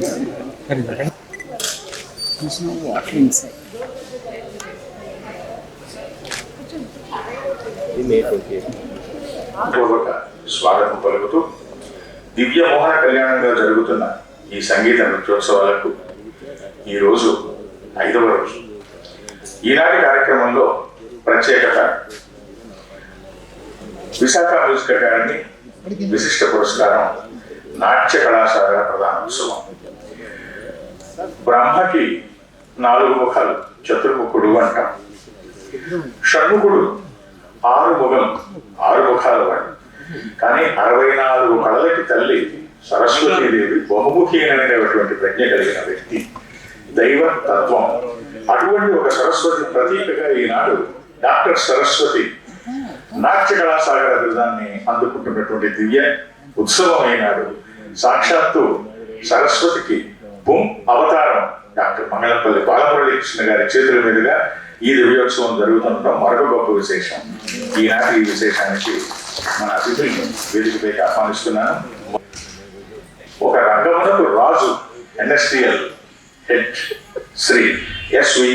There's no water inside. పూర్వక స్వాగతం పలుకుతూ దివ్య మోహన కళ్యాణంగా జరుగుతున్న ఈ సంగీత నృత్యోత్సవాలకు ఈరోజు 5వ రోజు. ఈనాటి కార్యక్రమంలో ప్రత్యేకత విశాఖ మ్యూజిక్ అకాడమీ విశిష్ట పురస్కారం నాట్య కళాశాల ప్రధానోత్సవం. బ్రహ్మకి 4 ముఖాలు చతుర్ముఖుడు అంటాం. షణ్ముఖుడు 6 ముఖాలు వాడు. కానీ 64 కళలకి తల్లి సరస్వతీదేవి బహుముఖి అనేటువంటి ప్రజ్ఞ కలిగిన వ్యక్తి, దైవ తత్వం. అటువంటి ఒక సరస్వతి ప్రతీకగా ఈనాడు డాక్టర్ సరస్వతి నాట్య కళాసాగర బిరుదాన్ని అందుకుంటున్నటువంటి దివ్య ఉత్సవం అయినాడు. సాక్షాత్తు సరస్వతికి అవతారం డాక్టర్ మంగళంపల్లి బాలమురళీ కృష్ణ గారి చేతుల మీదుగా ఈ దివ్యోత్సవం జరుగుతుండడం మరొక గొప్ప విశేషం. ఈనాటి ఈ విశేషానికి మన అతిథులను వేదికపైకి ఆహ్వానిస్తున్నాను. ఒక రంగమునకు రాజు, industrial head Shri SV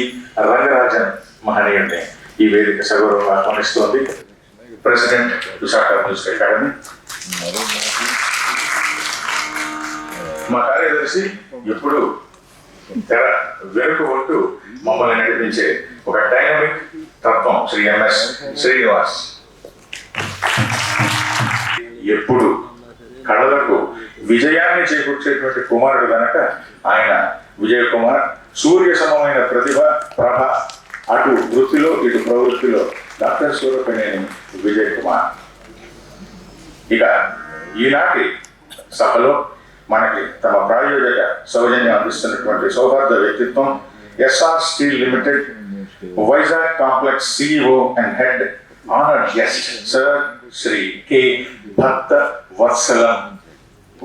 Rangarajan మహనీయుడిని ఈ వేదిక సగౌరవంగా ఆహ్వానిస్తోంది. ప్రెసిడెంట్ విశాఖ మ్యూజిక్ అకాడమీ, మా కార్యదర్శి ఎప్పుడు తెర వెనుక ఉంటూ మమ్మల్ని నడిపించే ఒక డైనమిక్ తత్వం శ్రీ ఎంఎస్ శ్రీనివాస్. ఎప్పుడు కళలకు విజయాన్ని చేకూర్చేటువంటి కుమారుడు కనుక ఆయన విజయ్ కుమార్. సూర్య సమమైన ప్రతిభ, ప్రభ, అటు వృత్తిలో ఇటు ప్రవృత్తిలో డాక్టర్ సూరపనేని విజయ్ కుమార్. ఇక ఈనాటి సభలో మనకి తమ ప్రాయోజక సౌజన్యం అందిస్తున్నటువంటి సౌహార్ద వ్యక్తిత్వం SR steel limited Vizag complex CEO and head honoured guest sir Shri K Bhakta Vatsalam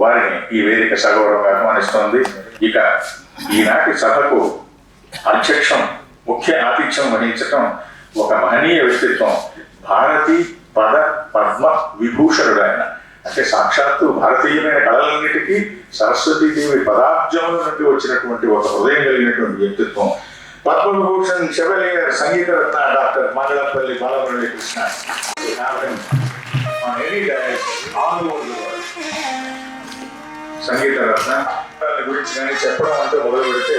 వారిని ఈ వేదిక సగౌరవంగా ఆహ్వానిస్తోంది. ఇక ఈనాటి సభకు ముఖ్య ఆతిథ్యం వహించటం ఒక మహనీయ వ్యక్తిత్వం, భారతీ పద పద్మ విభూషణుడు ఆయన. అంటే సాక్షాత్తు భారతీయమైన కళలన్నిటికీ సరస్వతీదేవి పదాబ్జముల నుండి వచ్చినటువంటి ఒక హృదయం కలిగినటువంటి వ్యక్తిత్వం. పద్మవిభూషణ్ చెవలియర్ సంగీత రత్న డాక్టర్ మంగళంపల్లి బాలమురళీ కృష్ణ. సంగీత రత్న గురించి కానీ చెప్పడం అంటే మొదలు పెడితే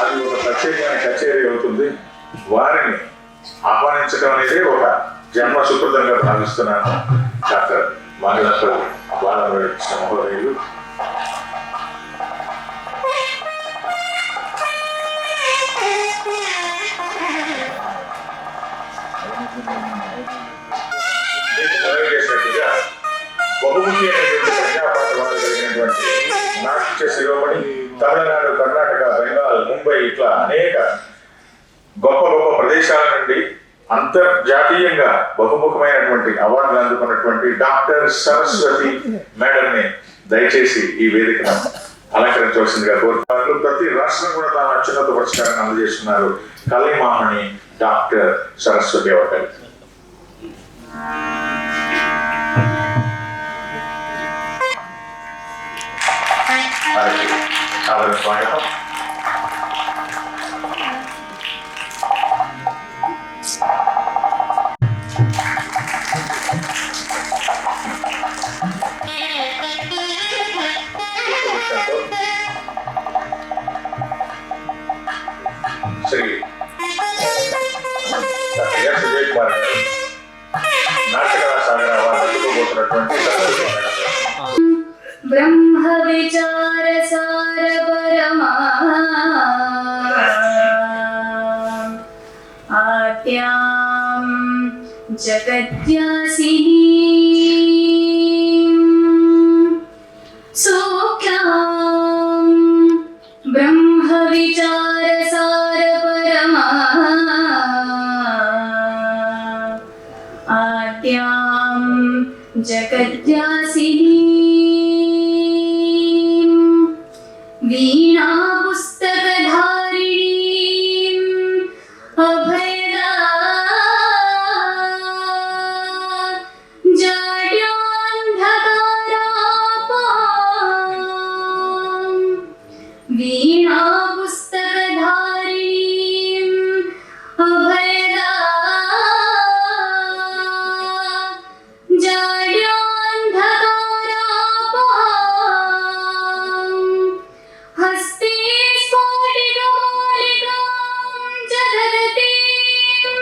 అది ఒక ప్రత్యేకమైన కచేరీ అవుతుంది. వారిని ఆహ్వానించడం అనేది ఒక జన్మ సుకృతంగా భావిస్తున్నాను. డాక్టర్ మంగళంపల్లి బాలమురళీ కృష్ణ మహోదయులు. చేసినట్టుగా బహుముఖి అనేటువంటి ప్రజాపాఠవాలు కలిగినటువంటి నాట్య శిరోమణి తమిళనాడు, కర్ణాటక, బెంగాల్, ముంబై ఇట్లా అనేక గొప్ప గొప్ప ప్రదేశాల నుండి అంతర్జాతీయంగా బహుముఖమైనటువంటి అవార్డులు అందుకున్నటువంటి డాక్టర్ సరస్వతి మేడంని దయచేసి ఈ వేదికను అలంకరించవలసిందిగా కోరుతున్నారు. ప్రతి రాష్ట్రం కూడా తాను అత్యున్నత పురస్కారాన్ని అందజేస్తున్నారు. కళైమామణి డాక్టర్ సరస్వతి అవకల్. స్వాగతం. శ్రీ డాక్టర్ విజయ్ కుమార్ గారు నాట్య కళాశాల అవార్డు అందుకోబోతున్నటువంటి బ్రహ్మ విచార సార పరమా ఆట్యాం జగద్యాసిని సూఖ్యాం బ్రహ్మ విచార సార పరమా ఆట్యాం జగద్యాసిని వీణా పుస్తకధారిణీం అభయదా జాడ్యాంధకారాపాం वीणा पुस्तकधारिणीम् अभयदा जाड्यान्धकारापहाम् हस्ते स्फोटिकमालिकां च धरतीं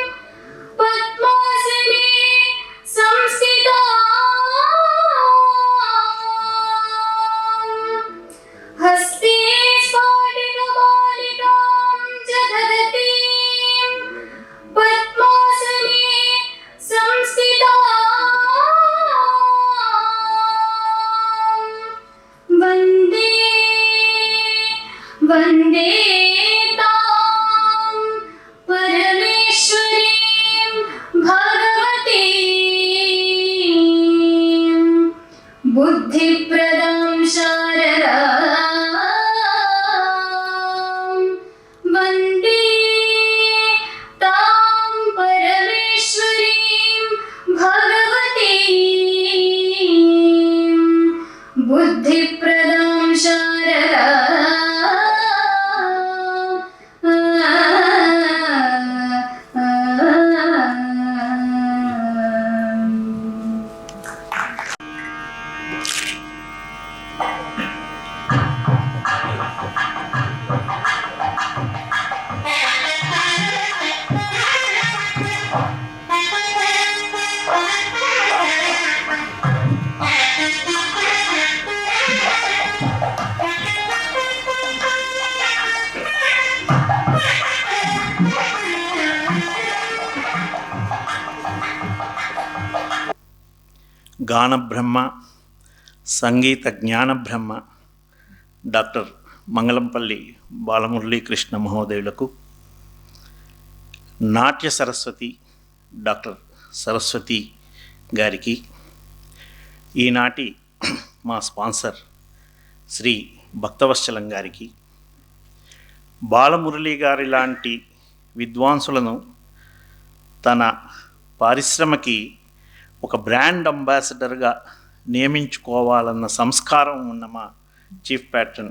पद्मासने संस्थिताम् हस्ते स्फोटिकमालिकां च धरतीं पद्मासने संस्थिताम् वन्दे वन्दे तां परमेश्वरीं भगवतीं बुद्धिप्रदां शारदां वन्दे तां परमेश्वरीं भगवतीं बुद्धिप्रदां గానబ్రహ్మ సంగీత జ్ఞానబ్రహ్మ డాక్టర్ మంగళంపల్లి బాలమురళీకృష్ణ మహోదయులకు, నాట్య సరస్వతి డాక్టర్ సరస్వతి గారికి, ఈనాటి మా స్పాన్సర్ శ్రీ భక్తవత్సలం గారికి, బాలమురళి గారి లాంటి విద్వాంసులను తన పారిశ్రమకి ఒక బ్రాండ్ అంబాసిడర్గా నియమించుకోవాలన్న సంస్కారం ఉన్న మా చీఫ్ ప్యాట్రన్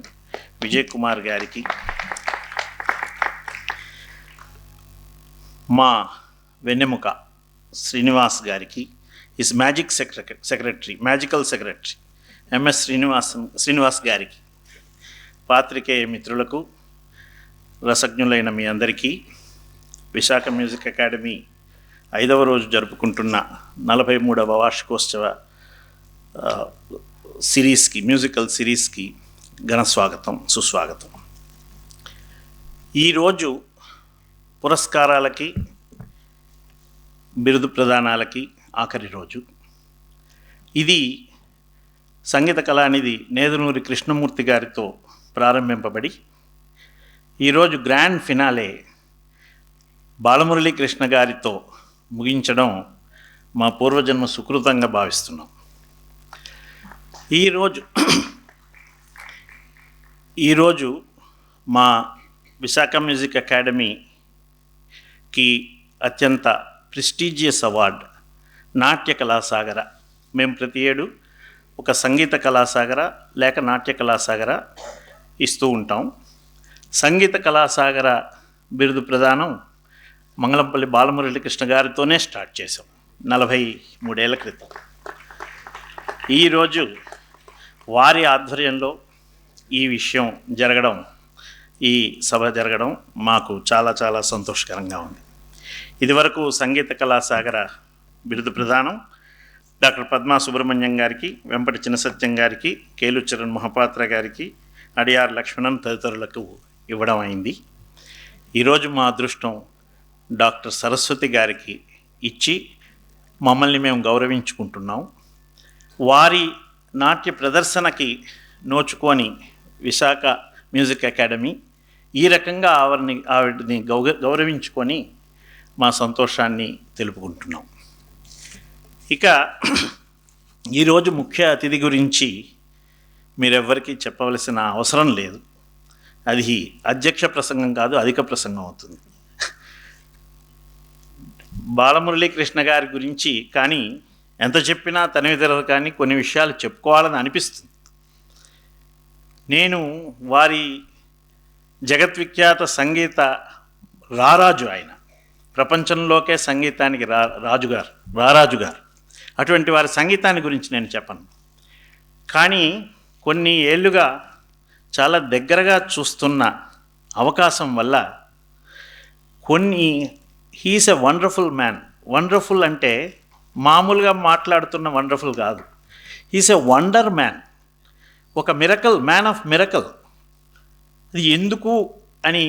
విజయ్ కుమార్ గారికి, మా వెన్నెముక శ్రీనివాస్ గారికి, is magical secretary MS Srinivas గారికి, పాత్రికేయ మిత్రులకు, రసజ్ఞులైన మీ అందరికీ, విశాఖ మ్యూజిక్ అకాడమీ 5వ రోజు జరుపుకుంటున్న 43వ వార్షికోత్సవ మ్యూజికల్ సిరీస్కి ఘన స్వాగతం, సుస్వాగతం. ఈరోజు పురస్కారాలకి, బిరుదు ప్రదానాలకి ఆఖరి రోజు. ఇది సంగీత కళానిధి నేదునూరి కృష్ణమూర్తి గారితో ప్రారంభింపబడి ఈరోజు గ్రాండ్ ఫినాలే బాలమురళీ కృష్ణ గారితో ముగించడం మా పూర్వజన్మ సుకృతంగా భావిస్తున్నాం. ఈరోజు మా విశాఖ మ్యూజిక్ అకాడమీకి అత్యంత ప్రెస్టీజియస్ అవార్డ్ నాట్య కళాసాగర. మేము ప్రతి ఏడు ఒక సంగీత కళాసాగర లేక నాట్య కళాసాగర ఇస్తూ ఉంటాం. సంగీత కళాసాగర బిరుదు ప్రదానం మంగళంపల్లి బాలమురళీకృష్ణ గారితోనే స్టార్ట్ చేసాం 43 ఏళ్ల క్రితం. ఈరోజు వారి ఆధ్వర్యంలో ఈ విషయం జరగడం, ఈ సభ జరగడం మాకు చాలా చాలా సంతోషకరంగా ఉంది. ఇదివరకు సంగీత కళాసాగర బిరుదు ప్రదానం డాక్టర్ పద్మా సుబ్రహ్మణ్యం గారికి, వెంపటి చిన్నసత్యం గారికి, కేలుచరణ్ మహాపాత్ర గారికి, అడియార్ లక్ష్మణన్ తదితరులకు ఇవ్వడం అయింది. ఈరోజు మా అదృష్టం డాక్టర్ సరస్వతి గారికి ఇచ్చి మమ్మల్ని మేము గౌరవించుకుంటున్నాం. వారి నాట్య ప్రదర్శనకి నోచుకొని విశాఖ మ్యూజిక్ అకాడమీ ఈ రకంగా ఆవిడని గౌరవించుకొని మా సంతోషాన్ని తెలుపుకుంటున్నాం. ఇక ఈరోజు ముఖ్య అతిథి గురించి మీరెవ్వరికీ చెప్పవలసిన అవసరం లేదు. అది అధ్యక్ష ప్రసంగం కాదు, అధిక ప్రసంగం అవుతుంది. బాలమురళీకృష్ణ గారి గురించి కానీ ఎంత చెప్పినా తనివి తెరదు, కానీ కొన్ని విషయాలు చెప్పుకోవాలని అనిపిస్తుంది. నేను వారి జగద్విఖ్యాత సంగీత రారాజు ఆయన. ప్రపంచంలోకే సంగీతానికి రారాజు గారు. అటువంటి వారి సంగీతాన్ని గురించి నేను చెప్పను. కానీ కొన్ని ఏళ్ళుగా చాలా దగ్గరగా చూస్తున్న అవకాశం వల్ల he's a wonderful man. Wonderful అంటే మామూలుగా మాట్లాడుతున్న వండర్ఫుల్ కాదు. హీస్ ఎ వండర్ మ్యాన్, ఒక మిరకల్, మ్యాన్ ఆఫ్ మిరకల్. అది ఎందుకు అని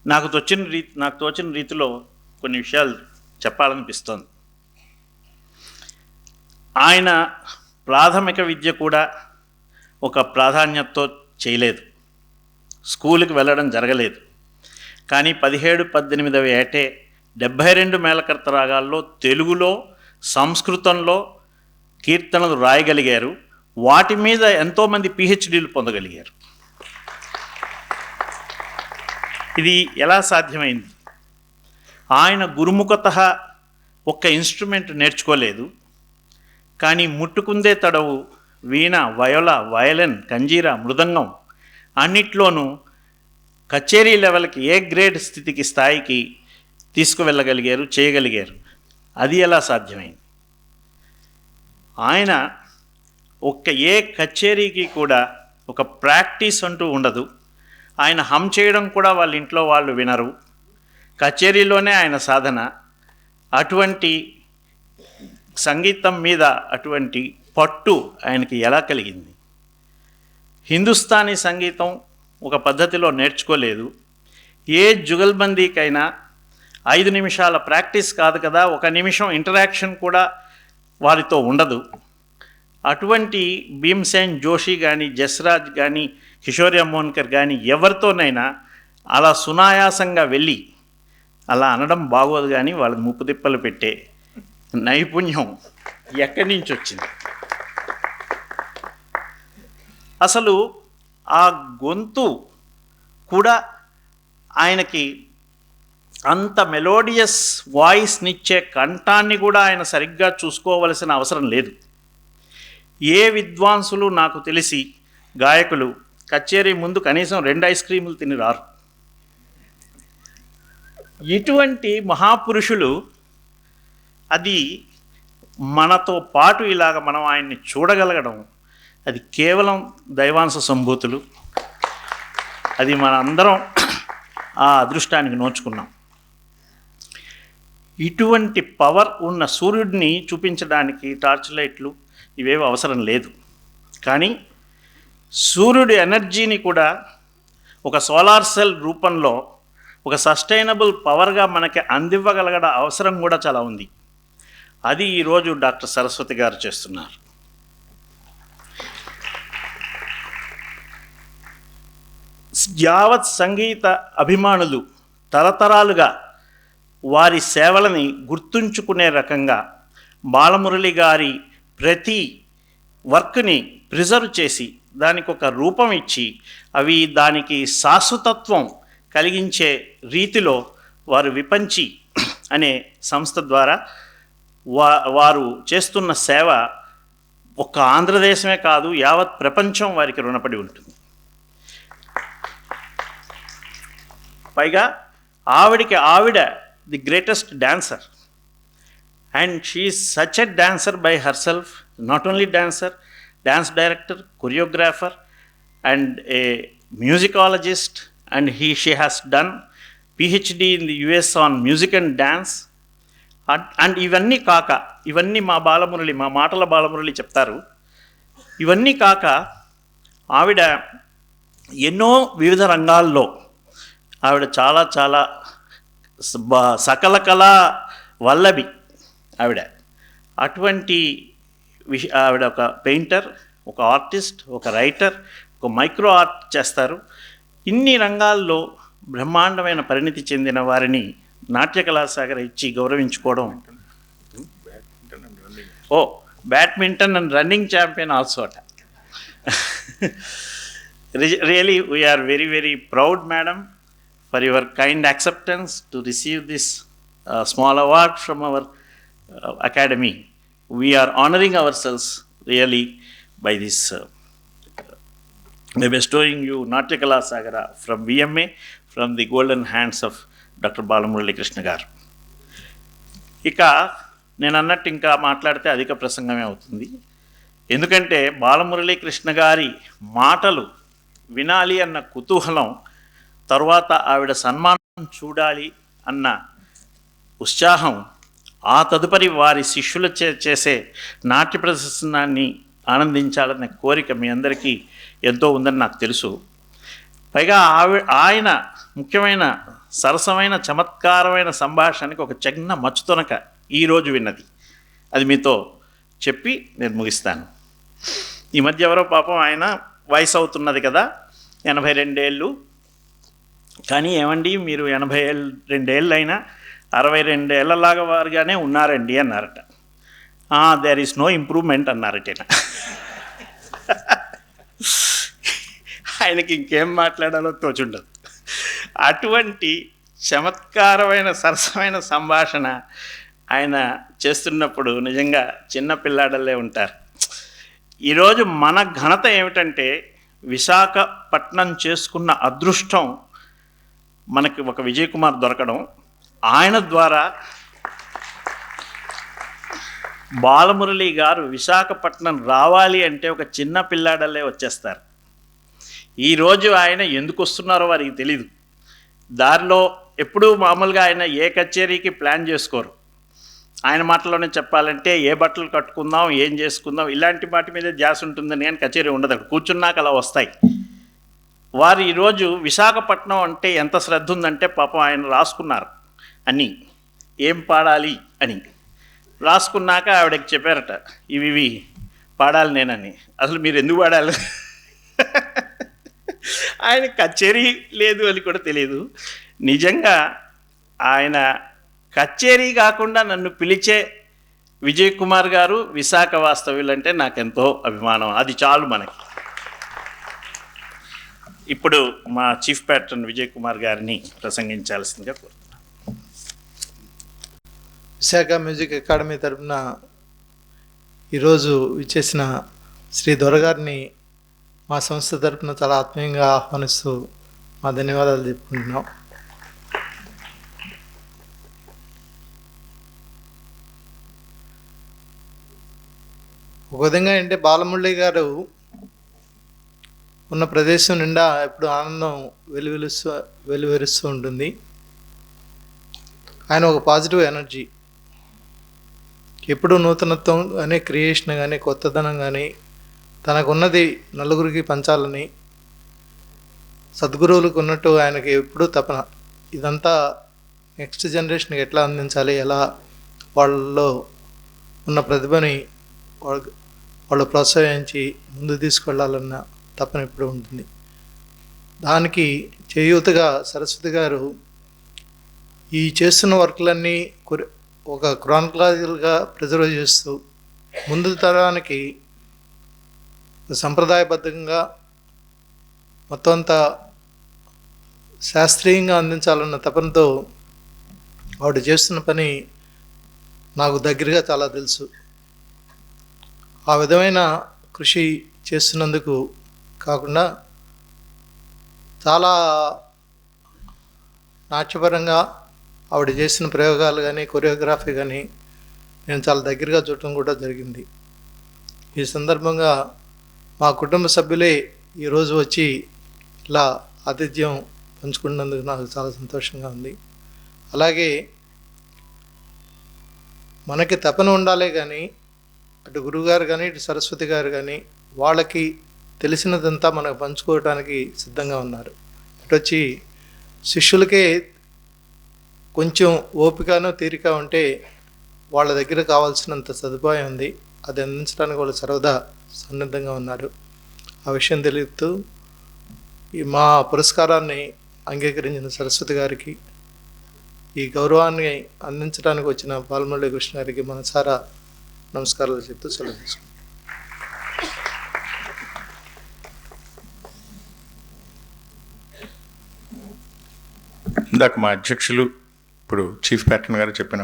నాకు తోచిన రీతిలో కొన్ని విషయాలు చెప్పాలనిపిస్తుంది. ఆయన ప్రాథమిక విద్య కూడా ఒక ప్రాధాన్యతతో చేయలేదు, స్కూలుకి వెళ్ళడం జరగలేదు. కానీ 17-18 ఏటే 72 మేళకర్త రాగాల్లో తెలుగులో, సంస్కృతంలో కీర్తనలు రాయగలిగారు. వాటి మీద ఎంతోమంది పిహెచ్డీలు పొందగలిగారు. ఇది ఎలా సాధ్యమైంది? ఆయన గురుముఖత ఒక్క ఇన్స్ట్రుమెంట్ నేర్చుకోలేదు, కానీ ముట్టుకుందే తడవు వీణ, వయోల, వయలిన్, కంజీరా, మృదంగం అన్నిట్లోనూ కచేరీ లెవెల్కి, ఏ గ్రేడ్ స్థాయికి తీసుకువెళ్ళగలిగారు, చేయగలిగారు. అది ఎలా సాధ్యమైంది? ఆయన ఏ కచేరీకి కూడా ఒక ప్రాక్టీస్ అంటూ ఉండదు. ఆయన హమ్ చేయడం కూడా వాళ్ళ ఇంట్లో వాళ్ళు వినరు, కచేరీలోనే ఆయన సాధన. అటువంటి సంగీతం మీద అటువంటి పట్టు ఆయనకి ఎలా కలిగింది? హిందుస్థానీ సంగీతం ఒక పద్ధతిలో నేర్చుకోలేదు. ఏ జుగల్బందీకైనా 5 నిమిషాల ప్రాక్టీస్ కాదు కదా, 1 నిమిషం ఇంటరాక్షన్ కూడా వారితో ఉండదు. అటువంటి భీమ్సేన్ జోషి కానీ, జస్రాజ్ కానీ, కిషోర్ అమోన్కర్ కానీ ఎవరితోనైనా అలా సునాయాసంగా వెళ్ళి, అలా అనడం బాగోదు కానీ వాళ్ళని ముప్పుదిప్పలు పెట్టే నైపుణ్యం ఎక్కడి నుంచి వచ్చింది? అసలు ఆ గొంతు కూడా ఆయనకి అంత మెలోడియస్ వాయిస్నిచ్చే కంఠాన్ని కూడా ఆయన సరిగ్గా చూసుకోవలసిన అవసరం లేదు. ఏ విద్వాంసులు నాకు తెలిసి గాయకులు కచేరీ ముందు కనీసం 2 ఐస్ క్రీములు తిని రారు. ఇటువంటి మహాపురుషులు, అది మనతో పాటు ఇలాగ మనం ఆయన్ని చూడగలగడం, అది కేవలం దైవాంశ సంభూతులు. అది మన అందరం ఆ అదృష్టానికి నోచుకున్నాం. ఇటువంటి పవర్ ఉన్న సూర్యుడిని చూపించడానికి టార్చ్ లైట్లు ఇవేవి అవసరం లేదు. కానీ సూర్యుడి ఎనర్జీని కూడా ఒక సోలార్ సెల్ రూపంలో ఒక సస్టైనబుల్ పవర్గా మనకి అందివ్వగలగడ అవసరం కూడా చాలా ఉంది. అది ఈరోజు డాక్టర్ సరస్వతి గారు చేస్తున్నారు. యావత్ సంగీత అభిమానులు తరతరాలుగా వారి సేవలని గుర్తుంచుకునే రకంగా బాలమురళి గారి ప్రతి వర్క్ని ప్రిజర్వ్ చేసి దానికి ఒక రూపం ఇచ్చి, అవి దానికి శాశ్వతత్వం కలిగించే రీతిలో వారు విపంచి అనే సంస్థ ద్వారా వారు చేస్తున్న సేవ ఒక్క ఆంధ్రదేశమే కాదు, యావత్ ప్రపంచం వారికి రుణపడి ఉంటుంది. పైగా ఆవిడ the greatest dancer, and she is such a dancer by herself. Not only dancer, dance director, choreographer and A musicologist, and she has done PhD in the US on music and dance. And ఇవన్నీ కాక, ఇవన్నీ మా మాటల బాలమురళి చెప్తారు. ఇవన్నీ కాక ఆవిడ ఎన్నో వివిధ రంగాల్లో ఆవిడ చాలా చాలా సకల కళా వల్లభి ఆవిడ. అటువంటి ఆవిడ ఒక పెయింటర్, ఒక ఆర్టిస్ట్, ఒక రైటర్, ఒక మైక్రో ఆర్ట్ చేస్తారు. ఇన్ని రంగాల్లో బ్రహ్మాండమైన పరిణితి చెందిన వారిని నాట్య కళాసాగర్ ఇచ్చి గౌరవించుకోవడం. Badminton and running champion also అట. Really we are very very proud madam for your kind acceptance to receive this small award from our academy. We are honoring ourselves really by this by bestowing you Natya Kala Sagara from VMA from the golden hands of Dr. Balamurali Krishna గారు. ఇక నేను అన్నట్టు ఇంకా మాట్లాడితే అధిక ప్రసంగమే అవుతుంది. ఎందుకంటే బాలమురళీ కృష్ణ గారి మాటలు వినాలి అన్న కుతూహలం, తరువాత ఆవిడ సన్మానం చూడాలి అన్న ఉత్సాహం, ఆ తదుపరి వారి శిష్యుల చేసే నాట్య ప్రదర్శనాన్ని ఆనందించాలనే కోరిక మీ అందరికీ ఎంతో ఉందని నాకు తెలుసు. పైగా ఆయన ముఖ్యమైన సరసమైన చమత్కారమైన సంభాషణకి ఒక చిన్న మచ్చుతొనక ఈరోజు విన్నది, అది మీతో చెప్పి నేను ముగిస్తాను. ఈ మధ్య ఎవరో పాపం ఆయన వయసు అవుతున్నది కదా, 82 ఏళ్ళు. కానీ ఏమండి మీరు 82 ఏళ్ళు అయినా 62 ఏళ్ళలాగా వారుగానే ఉన్నారండి అన్నారట. దేర్ ఈస్ నో ఇంప్రూవ్మెంట్ అన్నారట. ఆయనకి ఇంకేం మాట్లాడాలో తోచుండదు. అటువంటి చమత్కారమైన సరసమైన సంభాషణ ఆయన చేస్తున్నప్పుడు నిజంగా చిన్న పిల్లాడల్లే ఉంటారు. ఈరోజు మన ఘనత ఏమిటంటే విశాఖపట్నం చేసుకున్న అదృష్టం మనకి ఒక విజయ్ కుమార్ దొరకడం. ఆయన ద్వారా బాలమురళి గారు విశాఖపట్నం రావాలి అంటే ఒక చిన్న పిల్లాడల్లే వచ్చేస్తారు. ఈరోజు ఆయన ఎందుకు వస్తున్నారో వారికి తెలీదు. దారిలో ఎప్పుడూ మామూలుగా ఆయన ఏ కచేరీకి ప్లాన్ చేసుకోరు. ఆయన మాటలోనే చెప్పాలంటే ఏ బట్టలు కట్టుకుందాం, ఏం చేసుకుందాం, ఇలాంటి వాటి మీద ధ్యాస ఉంటుందని కానీ కచేరీ ఉండదు. అక్కడ కూర్చున్నాక అలా వస్తాయి. వారు ఈరోజు విశాఖపట్నం అంటే ఎంత శ్రద్ధ ఉందంటే పాపం ఆయన రాసుకున్నారు అని, ఏం పాడాలి అని రాసుకున్నాక ఆవిడకి చెప్పారట, ఇవి పాడాలి నేనని. అసలు మీరు ఎందుకు పాడాలి? ఆయన కచేరీ లేదు అని కూడా తెలియదు. నిజంగా ఆయన కచేరీ కాకుండా నన్ను పిలిచే విజయ్ కుమార్ గారు విశాఖ వాస్తవ్యులంటే నాకెంతో అభిమానం. అది చాలు మనకి. ఇప్పుడు మా చీఫ్ ప్యాట్రన్ విజయ్ కుమార్ గారిని ప్రసంగించాల్సిందిగా కోరుతున్నాను. విశాఖ మ్యూజిక్ అకాడమీ తరఫున ఈరోజు విచ్చేసిన శ్రీ దొరగారిని మా సంస్థ తరఫున చాలా ఆత్మీయంగా ఆహ్వానిస్తూ మా ధన్యవాదాలు చెప్పుకుంటున్నాం. ఒక విధంగా అంటే బాలమురళి గారు ఉన్న ప్రదేశం నిండా ఎప్పుడు ఆనందం వెలువరుస్తూ ఉంటుంది. ఆయన ఒక పాజిటివ్ ఎనర్జీ, ఎప్పుడు నూతనత్వం కానీ, క్రియేషన్ కానీ, కొత్తదనం కానీ, తనకున్నది నలుగురికి పంచాలని సద్గురువులకు ఉన్నట్టు ఆయనకి ఎప్పుడూ తపన. ఇదంతా నెక్స్ట్ జనరేషన్కి ఎట్లా అందించాలి, ఎలా వాళ్ళలో ఉన్న ప్రతిభని వాళ్ళు ప్రోత్సహించి ముందు తీసుకెళ్ళాలన్న తపన ఎప్పుడు ఉంటుంది. దానికి చేయూతగా సరస్వతి గారు ఈ చేస్తున్న వర్క్లన్నీ ఒక క్రానికల్గా ప్రిజర్వ్ చేస్తూ ముందు తరానికి సంప్రదాయబద్ధంగా మొత్తం అంతా శాస్త్రీయంగా అందించాలన్న తపనతో ఆవిడ చేస్తున్న పని నాకు దగ్గరగా చాలా తెలుసు. ఆ విధమైన కృషి చేస్తున్నందుకు కాకుండా చాలా నాట్యపరంగా ఆవిడ చేసిన ప్రయోగాలు కానీ, కొరియోగ్రఫీ కానీ నేను చాలా దగ్గరగా చూడటం కూడా జరిగింది. ఈ సందర్భంగా మా కుటుంబ సభ్యులే ఈరోజు వచ్చి ఇలా ఆతిథ్యం పంచుకున్నందుకు నాకు చాలా సంతోషంగా ఉంది. అలాగే మనకి తపన ఉండాలే కానీ అటు గురువుగారు కానీ, ఇటు సరస్వతి గారు కానీ వాళ్ళకి తెలిసినదంతా మనకు పంచుకోవడానికి సిద్ధంగా ఉన్నారు. ఇటు వచ్చి శిష్యులకే కొంచెం ఓపికను తీరిక ఉంటే వాళ్ళ దగ్గర కావాల్సినంత సదుపాయం ఉంది, అది అందించడానికి వాళ్ళు సర్వదా సన్నద్ధంగా ఉన్నారు. ఆ విషయం తెలుపుతూ ఈ మా పురస్కారాన్ని అంగీకరించిన సరస్వతి గారికి, ఈ గౌరవాన్ని అందించడానికి వచ్చిన బాలమురళి కృష్ణ గారికి మనసారా నమస్కారాలు చెప్తూ సెలవు తీసుకుంటాం. ఇందాక మా అధ్యక్షులు ఇప్పుడు చీఫ్ ప్యాట్రన్ గారు చెప్పిన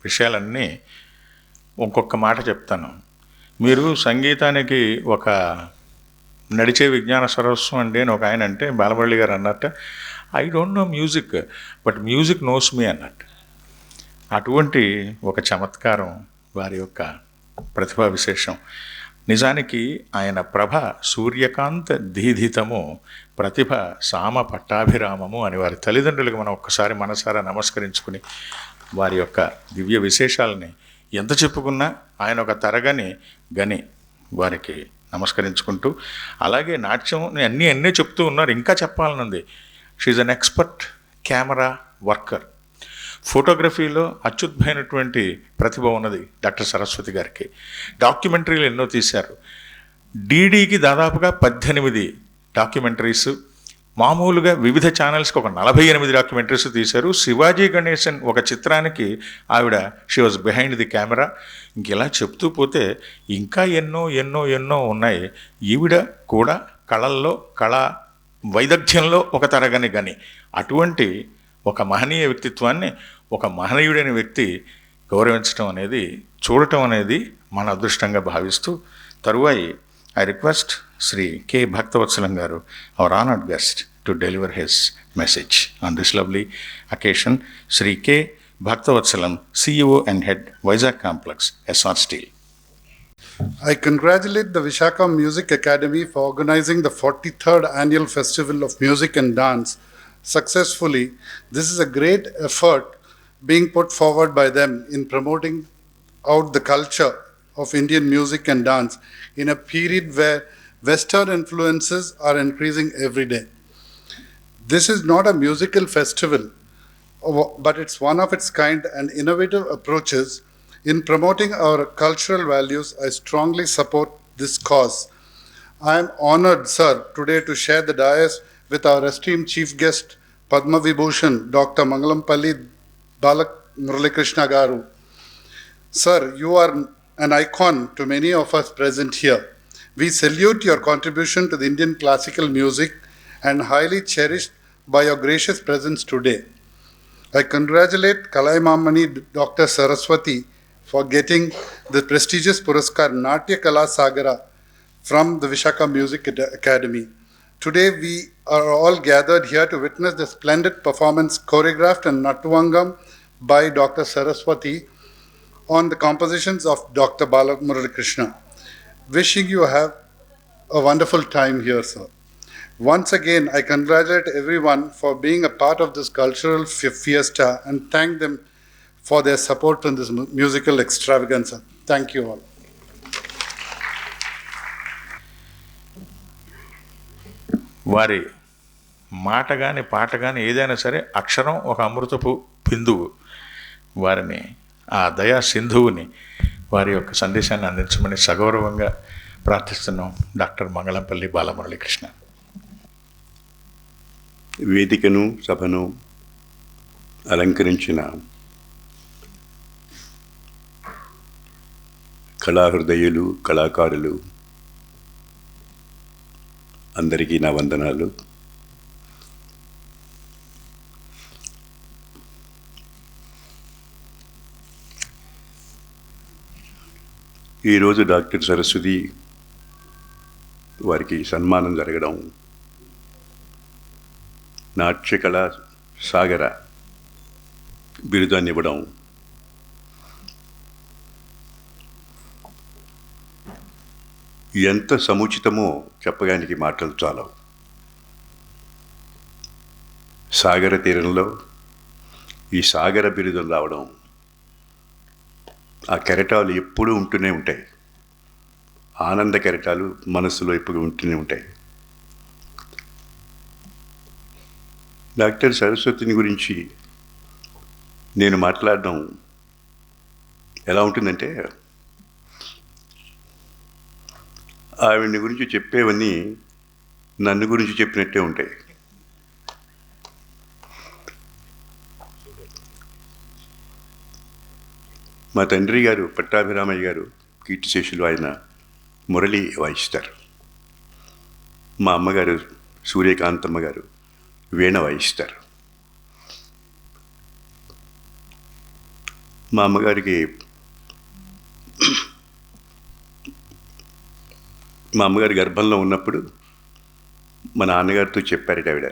విషయాలన్నీ ఒక్కొక్క మాట చెప్తాను. మీరు సంగీతానికి ఒక నడిచే విజ్ఞాన సరస్వం అండి అని ఒక ఆయన అంటే బాలమురళి గారు అన్నట్టు I don't know music but music knows me అన్నట్టు. అటువంటి ఒక చమత్కారం వారి యొక్క ప్రతిభా విశేషం. నిజానికి ఆయన ప్రభ సూర్యకాంత దీధితము, ప్రతిభ సామ పట్టాభిరామము అని వారి తల్లిదండ్రులకు మనం ఒక్కసారి మనసారా నమస్కరించుకుని వారి యొక్క దివ్య విశేషాలని ఎంత చెప్పుకున్నా ఆయన ఒక తరగని గని వారికి నమస్కరించుకుంటూ, అలాగే నాట్యం అన్నీ చెప్తూ ఉన్నారు, ఇంకా చెప్పాలనుంది. She is an expert camera worker. ఫోటోగ్రఫీలో అత్యుద్భైనటువంటి ప్రతిభ ఉన్నది డాక్టర్ సరస్వతి గారికి. డాక్యుమెంటరీలు ఎన్నో తీశారు. డీడీకి దాదాపుగా 18 డాక్యుమెంటరీస్, మామూలుగా వివిధ ఛానల్స్కి ఒక 48 డాక్యుమెంటరీస్ తీశారు. శివాజీ గణేశన్ ఒక చిత్రానికి ఆవిడ she was behind the camera. ఇంకెలా చెప్తూ పోతే ఇంకా ఎన్నో ఉన్నాయి. ఈవిడ కూడా కళల్లో, కళా వైదగ్ధ్యంలో ఒక తరగని గని. అటువంటి ఒక మహనీయ వ్యక్తిత్వాన్ని ఒక మహనీయుడైన వ్యక్తి గౌరవించడం అనేది, చూడటం అనేది మన అదృష్టంగా భావిస్తూ, తరువాయి I request Shri K Bhaktavatsalam గారు, our honoured guest, to deliver his message on this lovely occasion. Shri K Bhaktavatsalam, CEO and Head, Vizag Complex, SR Steel. I congratulate the Vishaka Music Academy for organizing the 43rd Annual Festival of Music and Dance successfully. This is a great effort being put forward by them in promoting out the culture of Indian music and dance in a period where Western influences are increasing every day. This is not a musical festival, but it's one of its kind and innovative approaches in promoting our cultural values. I strongly support this cause. I am honored, sir, today to share the dais with our esteemed chief guest, Padma Vibhushan, Dr. Mangalampalli Balak Muralikrishna Garu. Sir, you are an icon to many of us present here. We salute your contribution to the Indian classical music and highly cherished by your gracious presence today. I congratulate Kalaimamani Dr. Saraswati for getting the prestigious Puraskar Natya Kala Sagara from the Vishaka Music Academy. Today we are all gathered here to witness the splendid performance choreographed in Nattuvangam by Dr. Saraswati on the compositions of Dr. Balamurali Krishna. Wishing you have a wonderful time here, sir. Once again, I congratulate everyone for being a part of this cultural fiesta and thank them for their support in this musical extravaganza. Thank you all. వారి మాట కానీ పాట కానీ ఏదైనా సరే అక్షరం ఒక అమృతపు బిందువు. వారిని, ఆ దయా సింధువుని, వారి యొక్క సందేశాన్ని అందించమని సగౌరవంగా ప్రార్థిస్తున్నాం. డాక్టర్ మంగళంపల్లి బాలమురళీకృష్ణ. వేదికను, సభను అలంకరించిన కళాహృదయులు, కళాకారులు అందరికీ నా వందనాలు. ఈరోజు డాక్టర్ సరస్వతి వారికి సన్మానం జరగడం, నాట్యకళా సాగర బిరుదాన్ని ఇవ్వడం ఎంత సముచితమో చెప్పడానికి మాటలు చాలవు. సాగర తీరంలో ఈ సాగర బిరుదం రావడం, ఆ కెరటాలు ఎప్పుడూ ఉంటూనే ఉంటాయి. ఆనంద కెరటాలు మనస్సులో ఎప్పుడు ఉంటూనే ఉంటాయి. డాక్టర్ సరస్వతిని గురించి నేను మాట్లాడడం ఎలా ఉంటుందంటే, ఆవిడ్ని గురించి చెప్పేవన్నీ నన్ను గురించి చెప్పినట్టే ఉంటాయి. మా తండ్రి గారు పట్టాభిరామయ్య గారు కీర్తిశేషులు, ఆయన మురళి వాయిస్తారు. మా అమ్మగారు సూర్యకాంతమ్మ గారు వీణ వాయిస్తారు. మా అమ్మగారికి మా అమ్మగారి గర్భంలో ఉన్నప్పుడు మా నాన్నగారితో చెప్పారట ఆవిడ,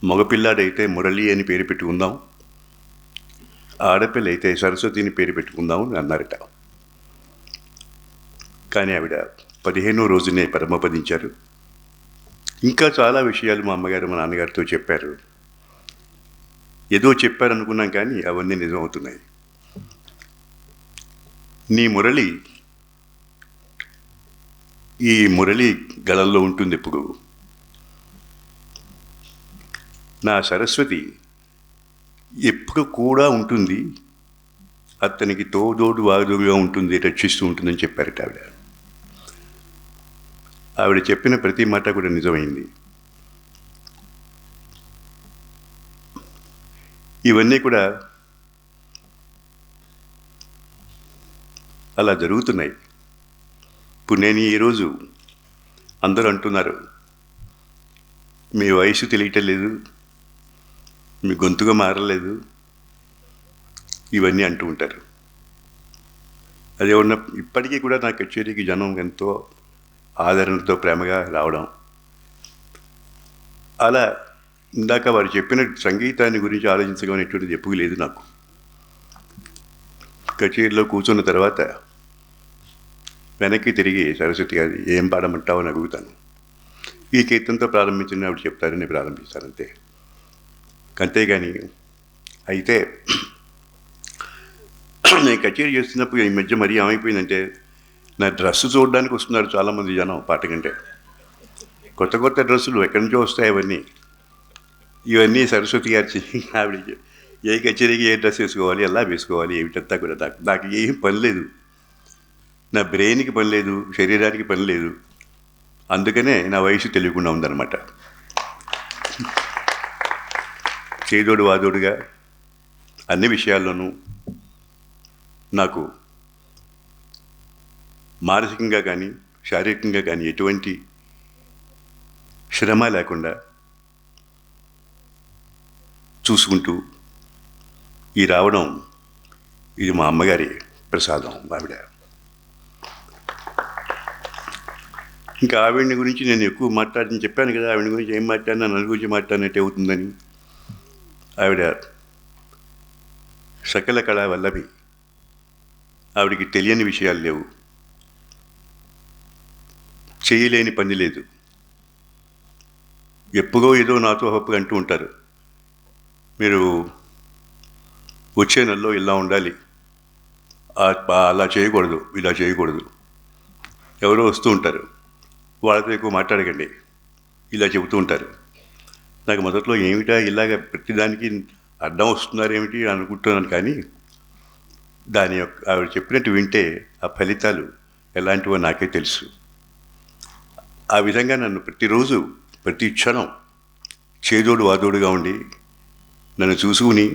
మగపిల్లాడైతే మురళి అని పేరు పెట్టుకుందాం, ఆడపిల్ల అయితే సరస్వతిని పేరు పెట్టుకుందాం అని అన్నారట. కానీ ఆవిడ 15వ రోజునే పరమపదించారు. ఇంకా చాలా విషయాలు మా అమ్మగారు మా నాన్నగారితో చెప్పారు. ఏదో చెప్పారనుకున్నాం కానీ అవన్నీ నిజం అవుతున్నాయి. నీ మురళి ఈ మురళి గళంలో ఉంటుంది ఎప్పుడు. నా సరస్వతి ఎప్పుడు కూడా ఉంటుంది, అతనికి తోడోడు వాదోడుగా ఉంటుంది, రక్షిస్తూ ఉంటుందని చెప్పారట ఆవిడ. ఆవిడ చెప్పిన ప్రతి మాట కూడా నిజమైంది. ఇవన్నీ కూడా అలా జరుగుతున్నాయి. ఇప్పుడు నేను ఈరోజు అందరూ అంటున్నారు, మీ వయసు తెలియటం లేదు, మీ గొంతుగా మారలేదు, ఇవన్నీ అంటూ ఉంటారు. అదే ఉన్న ఇప్పటికీ కూడా నా కచేరీకి జనం ఎంతో ఆదరణతో ప్రేమగా రావడం. అలా ఇందాక వారు చెప్పిన సంగీతాన్ని గురించి ఆలోచించగలనేటువంటిది ఎప్పుడు లేదు నాకు. కచేరీలో కూర్చున్న తర్వాత వెనక్కి తిరిగి సరస్వతి గారి ఏం పాడమంటావు అని అడుగుతాను. ఈ కీర్తనతో ప్రారంభించిన ఆవిడ చెప్తారని ప్రారంభిస్తాను అంతే. అంతేగాని అయితే నేను కచేరీ చేస్తున్నప్పుడు ఈ మధ్య మరీ ఏమైపోయిందంటే, నా డ్రెస్సు చూడడానికి వస్తున్నారు చాలామంది జనం పాట కంటే. కొత్త కొత్త డ్రెస్సులు ఎక్కడి నుంచో వస్తాయి అవన్నీ. ఇవన్నీ సరస్వతి గారి ఆవిడ ఏ కచేరీకి ఏ డ్రెస్ వేసుకోవాలి, ఎలా వేసుకోవాలి, ఏమిటంతా కూడా నాకు ఏం పని లేదు. నా బ్రెయిన్కి పని లేదు, శరీరానికి పని లేదు. అందుకనే నా వయసు తెలియకుండా ఉందన్నమాట. చేదోడు వాదోడుగా అన్ని విషయాల్లోనూ నాకు మానసికంగా కానీ శారీరకంగా కానీ ఎటువంటి శ్రమ లేకుండా చూసుకుంటూ ఈ రావడం, ఇది మా అమ్మగారి ప్రసాదం. ఆవిడ ఇంకా ఆవిడని గురించి నేను ఎక్కువ మాట్లాడని చెప్పాను కదా, ఆవిడ గురించి ఏం మాట్లాడినా నన్ను గురించి మాట్లాడినట్టే అవుతుందని. ఆవిడ సకల కళా వల్లభి. ఆవిడికి తెలియని విషయాలు లేవు, చేయలేని పని లేదు. ఎప్పుడో ఏదో నాతో హప్పు అంటూ ఉంటారు, మీరు వచ్చే నెలలో ఇలా ఉండాలి, అలా చేయకూడదు, ఇలా చేయకూడదు. ఎవరో వస్తూ ఉంటారు, వాళ్ళతో ఎక్కువ మాట్లాడకండి, ఇలా చెబుతూ ఉంటారు. నాకు మొదట్లో ఏమిటా ఇలాగ ప్రతిదానికి అడ్డం వస్తున్నారేమిటి అనుకుంటున్నాను. కానీ దాని యొక్క ఆవిడ చెప్పినట్టు వింటే ఆ ఫలితాలు ఎలాంటివో నాకే తెలుసు. ఆ విధంగా నన్ను ప్రతిరోజు ప్రతి క్షణం చేదోడు వాదోడుగా ఉండి నన్ను చూసుకుని,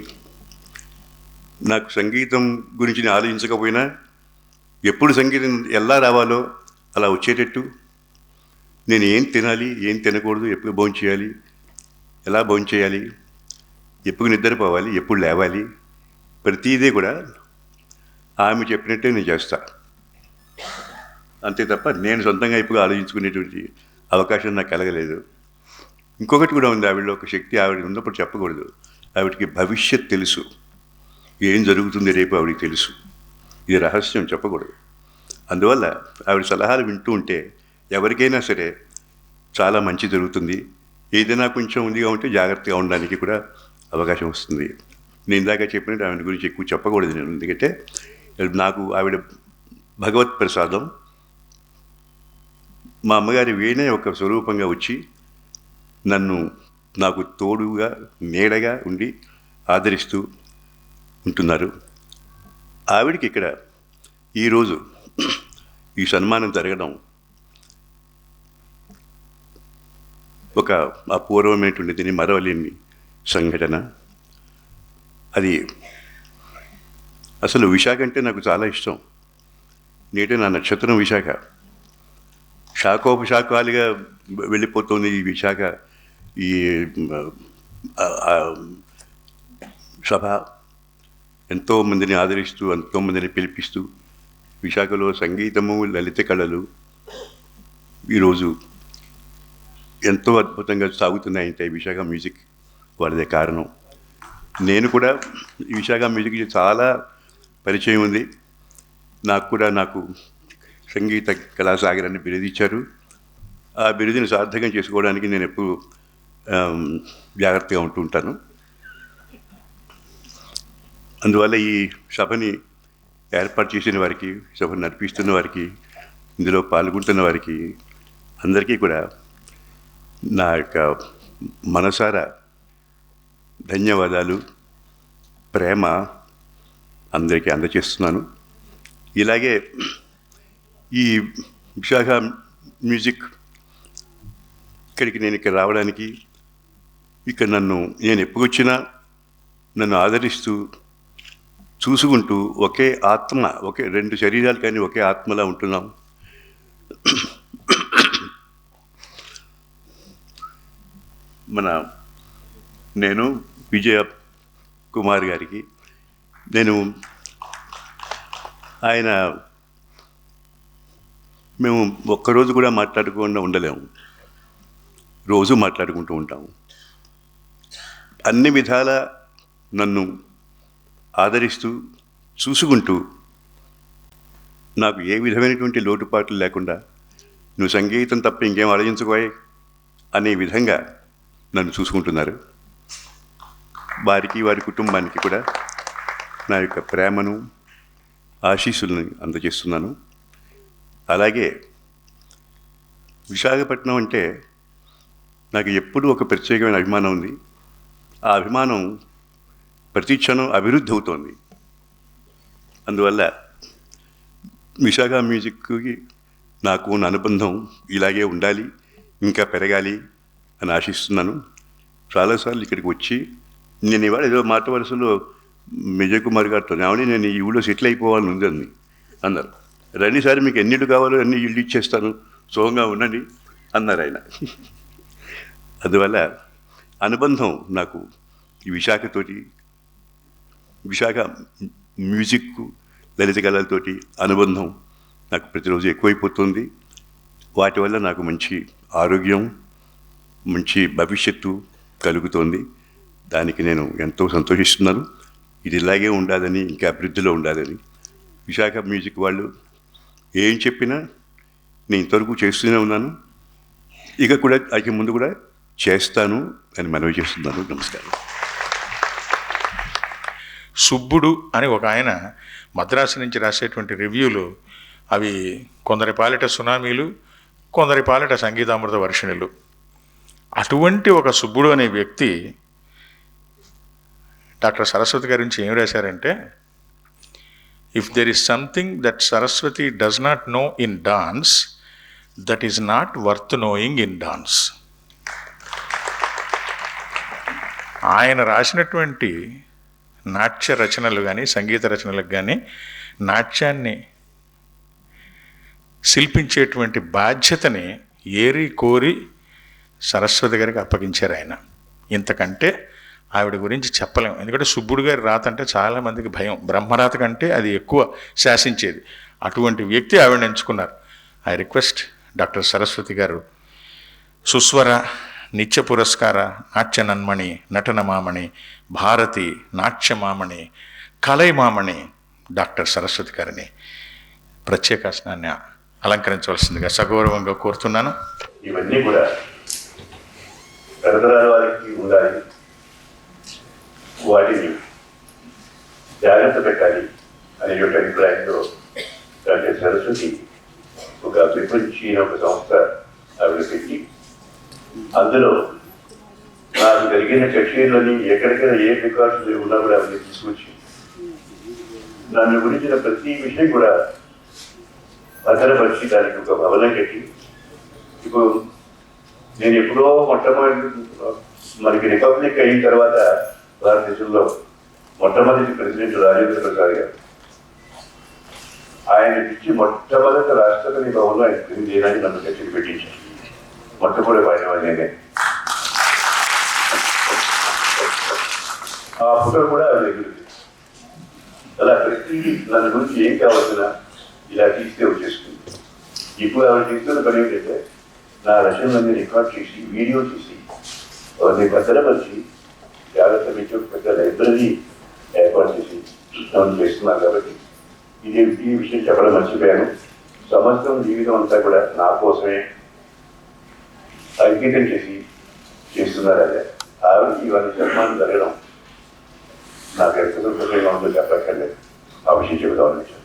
నాకు సంగీతం గురించి నేను ఆలోచించకపోయినా ఎప్పుడు సంగీతం ఎలా రావాలో అలా వచ్చేటట్టు, నేను ఏం తినాలి, ఏం తినకూడదు, ఎప్పుడు భోంచేయాలి, ఎలా భోంచేయాలి, ఎప్పుడు నిద్రపోవాలి, ఎప్పుడు లేవాలి, ప్రతిదీ కూడా ఆమె చెప్పినట్టే నేను చేస్తా. అంతే తప్ప నేను సొంతంగా ఇప్పుడు ఆలోచించుకునేటువంటి అవకాశం నాకు కలగలేదు. ఇంకొకటి కూడా ఉంది, ఆవిడలో ఒక శక్తి. ఆవిడ ఉన్నప్పుడు చెప్పకూడదు, ఆవిడకి భవిష్యత్ తెలుసు, ఏం జరుగుతుంది రేపు ఆవిడకి తెలుసు. ఇది రహస్యం, చెప్పకూడదు. అందువల్ల ఆవిడ సలహాలు వింటూ ఉంటే ఎవరికైనా సరే చాలా మంచి జరుగుతుంది. ఏదైనా కొంచెం ఉందిగా ఉంటే జాగ్రత్తగా ఉండడానికి కూడా అవకాశం వస్తుంది. నేను ఇందాక చెప్పినట్టు ఆవిడ గురించి ఎక్కువ చెప్పకూడదు నేను, ఎందుకంటే నాకు ఆవిడ భగవత్ ప్రసాదం. మా అమ్మగారి వీణే ఒక స్వరూపంగా వచ్చి నాకు తోడుగా నీడగా ఉండి ఆదరిస్తూ ఉంటున్నారు. ఆవిడికి ఇక్కడ ఈరోజు ఈ సన్మానం జరగడం ఒక అపూర్వమైనటువంటిది, మరవలేని సంఘటన. అది అసలు విశాఖ అంటే నాకు చాలా ఇష్టం. నేటే నా నక్షత్రం విశాఖ. శాఖోపశాఖాలుగా వెళ్ళిపోతుంది ఈ విశాఖ. ఈ సభ ఎంతోమందిని ఆదరిస్తూ, ఎంతోమందిని పిలిపిస్తూ, విశాఖలో సంగీతము, లలిత కళలు ఈరోజు ఎంతో అద్భుతంగా సాగుతున్నాయంటే విశాఖ మ్యూజిక్ వాళ్ళదే కారణం. నేను కూడా ఈ విశాఖ మ్యూజిక్ చాలా పరిచయం ఉంది. నాకు సంగీత కళాసాగర్ అని బిరుదు ఇచ్చారు. ఆ బిరుదుని సార్థకం చేసుకోవడానికి నేను ఎప్పుడు జాగ్రత్తగా ఉంటూ ఉంటాను. అందువల్ల ఈ సభని ఏర్పాటు చేసిన వారికి, సభను నడిపిస్తున్న వారికి, ఇందులో పాల్గొంటున్న వారికి అందరికీ కూడా నా యొక్క మనసారా ధన్యవాదాలు, ప్రేమ అందరికీ అందజేస్తున్నాను. ఇలాగే ఈ విశాఖ మ్యూజిక్ ఇక్కడికి నేను ఇక్కడ రావడానికి, ఇక్కడ నేను ఎప్పుడు వచ్చినా నన్ను ఆదరిస్తూ చూసుకుంటూ ఒకే ఆత్మ, రెండు శరీరాలు కానీ ఒకే ఆత్మలా ఉంటున్నాం. నేను విజయ కుమార్ గారికి మేము ఒక్కరోజు కూడా మాట్లాడకుండా ఉండలేము, రోజు మాట్లాడుకుంటూ ఉంటాము. అన్ని విధాల నన్ను ఆదరిస్తూ చూసుకుంటూ నాకు ఏ విధమైనటువంటి లోటుపాట్లు లేకుండా నువ్వు సంగీతం తప్ప ఇంకేం ఆలోచించుకోయే అనే విధంగా నన్ను చూసుకుంటున్నారు. వారికి, వారి కుటుంబానికి కూడా నా యొక్క ప్రేమను, ఆశీస్సులను అందజేస్తున్నాను. అలాగే విశాఖపట్నం అంటే నాకు ఎప్పుడూ ఒక ప్రత్యేకమైన అభిమానం ఉంది. ఆ అభిమానం ప్రతి క్షణం అభివృద్ధి అవుతోంది. అందువల్ల విశాఖ మ్యూజిక్కి నాకు ఉన్న అనుబంధం ఇలాగే ఉండాలి, ఇంకా పెరగాలి అని ఆశిస్తున్నాను. చాలాసార్లు ఇక్కడికి వచ్చి నేను ఇవాళ ఏదో మాట వరుసలో విజయ్ కుమార్ గారితో నేను ఈ ఊళ్ళో సెటిల్ అయిపోవాలని ఉందని అన్నారు. రండి సార్, మీకు ఎన్ని ఇళ్ళు కావాలో అన్ని ఇళ్ళు ఇచ్చేస్తాను, సుఖంగా ఉండండి అన్నారు ఆయన. అందువల్ల అనుబంధం నాకు ఈ విశాఖతోటి, విశాఖ మ్యూజిక్, లలిత కళలతోటి అనుబంధం నాకు ప్రతిరోజు ఎక్కువైపోతుంది. వాటి వల్ల నాకు మంచి ఆరోగ్యం, మంచి భవిష్యత్తు కలుగుతోంది. దానికి నేను ఎంతో సంతోషిస్తున్నాను. ఇది ఇలాగే ఉండాలని, ఇంకా అభివృద్ధిలో ఉండాలని. విశాఖ మ్యూజిక్ వాళ్ళు ఏం చెప్పినా నేను ఇంతవరకు చేస్తూనే ఉన్నాను, ఇక ముందు కూడా చేస్తాను అని మనవి చేస్తున్నాను. నమస్కారం. సుబ్బుడు అని ఒక ఆయన మద్రాసు నుంచి రాసేటువంటి రివ్యూలు, అవి కొందరి పాలిట సునామీలు, కొందరి పాలిట సంగీతామృత వర్షిణులు. అటువంటి ఒక సుబ్బుడు అనే వ్యక్తి డాక్టర్ సరస్వతి గారి నుంచి ఏం రాశారంటే, if there is something that Saraswati does not know in dance, that is not worth knowing in dance. ఆయన రాసినటువంటి నాట్య రచనలు కానీ, సంగీత రచనలకు కానీ, నాట్యాన్ని శిల్పించేటువంటి బాధ్యతని ఏరి కోరి సరస్వతి గారికి అప్పగించారు ఆయన. ఇంతకంటే ఆవిడ గురించి చెప్పలేం. ఎందుకంటే సుబ్బుడు గారి రాత అంటే చాలామందికి భయం, బ్రహ్మరాత కంటే అది ఎక్కువ శాసించేది. అటువంటి వ్యక్తి ఆవిడని ఎంచుకున్నారు. ఐ రిక్వెస్ట్ డాక్టర్ సరస్వతి గారు సుస్వర, నిత్య పురస్కార, నాట్య నన్మణి, నటన మామణి, భారతి, నాట్యమామణి, కలైమామణి డాక్టర్ సరస్వతి గారిని ప్రత్యేకాసనాన్ని అలంకరించవలసిందిగా సగౌరవంగా కోరుతున్నాను. ఇవన్నీ కూడా తరతరాల వారికి ఉండాలి, వాటిని జాగ్రత్త పెట్టాలి అనేటువంటి అభిప్రాయంలో డాక్టర్ సరస్వతి ఒక విపంచి ఒక సంస్థ ఆవిడ పెట్టి, అందులో నాకు జరిగిన కచేరీలని ఎక్కడికైనా ఏ రికార్డ్స్ ఉన్నా కూడా అవన్నీ తీసుకొచ్చి దాని గురించిన ప్రతి విషయం కూడా భద్రపరిచి దానికి ఒక భవనం కట్టి, ఇప్పుడు నేను ఎప్పుడో మొట్టమొదటి మనకి రిపబ్లిక్ అయిన తర్వాత భారతదేశంలో మొట్టమొదటి ప్రెసిడెంట్ రాజేంద్ర ప్రసాద్ గారు, ఆయన ఇచ్చి మొట్టమొదటి రాష్ట్రపతి భవన్లో ఆయన క్రింద చేయడానికి నన్ను కచేరీ పెట్టించారు. మొట్టమొదటి ఆయన ఆ ఫోటో కూడా ఆవిడ దగ్గర. అలా ప్రతి నన్ను గురించి ఏం కావాల్సిన ఇలా తీస్తే వచ్చేస్తుంది. ఇప్పుడు ఆవిడ తీసుకున్న పని ఏంటంటే నా రచనలన్నీ రికార్డ్ చేసి వీడియో తీసి నేను భద్రపరిచి జాగ్రత్త పెట్టి ఒక పెద్ద లైబ్రరీ ఏర్పాటు చేసి చేస్తున్నాను. కాబట్టి ఈ విషయం చెప్పడం మర్చిపోయాను. సంవత్సరం జీవితం అంతా కూడా నా కోసమే అంకితం చేస్తున్నారు. అదే ఆవిడ ఇవన్నీ సన్మానం జరగడం నాకు ఎంత సంతోషంగా ఉందో చెప్పక్కర్లేదు. ఆ విషయం చెబుదామని వచ్చాను.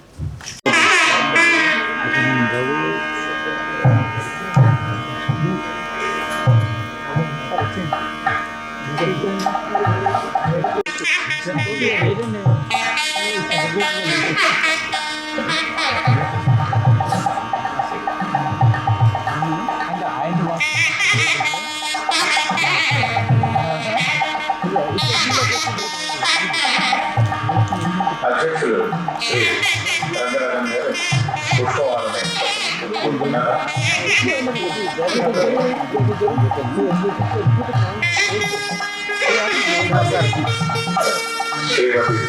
అధ్యక్షులు శ్రీ రంగరాజన్ గారు పుష్పవాలని కోరుకుంటున్నారా? శ్రీమతి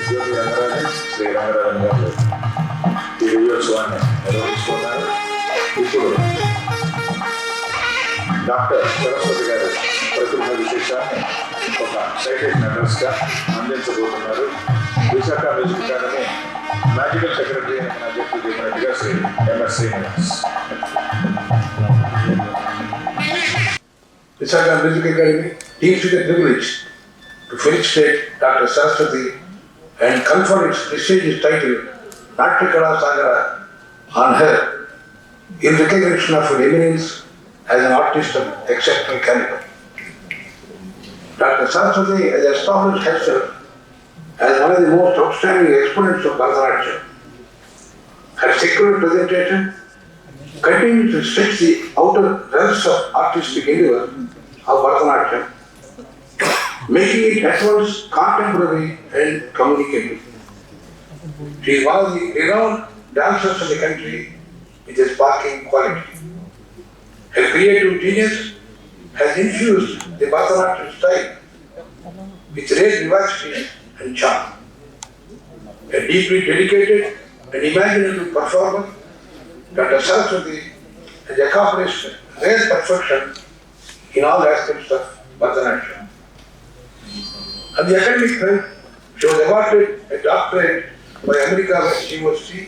జ్యోతి రంగరాజన్, శ్రీ రంగరాజన్ గారు ఈ విజయోత్సవాన్ని నిర్వహిస్తున్నారు. ఇప్పుడు డాక్టర్ సరస్వతి గారు ప్రతిభ విశేషాన్ని ఒక సైటేషన్ అడ్రస్గా అందించబోతున్నారు. Visakha music academy magical secretary అని మన అధ్యక్షులు చెప్పినట్టుగా Shri MS Srinivas. Visakha Music Academy deems it a privilege to felicitate Dr. Saraswati and confer its prestigious title Natya Kala Sagara on her in recognition of her eminence as an artist of exceptional caliber. Dr. Saraswati has established herself as one of the most outstanding exponents of Bharatanatyam. Her secular presentation continues to stretch the outer realms of artistic endeavor of Bharatanatyam, making it at once contemporary and communicative. She is one of the renowned dancers in the country with a sparkling quality. Her creative genius has infused the Bharatanatyam style with rare vivacity and charm. A deeply dedicated and imaginative performer, Dr. Saraswati has accomplished rare perfection in all aspects of Bharatanatyam. On the academic front, she was awarded a doctorate by America West University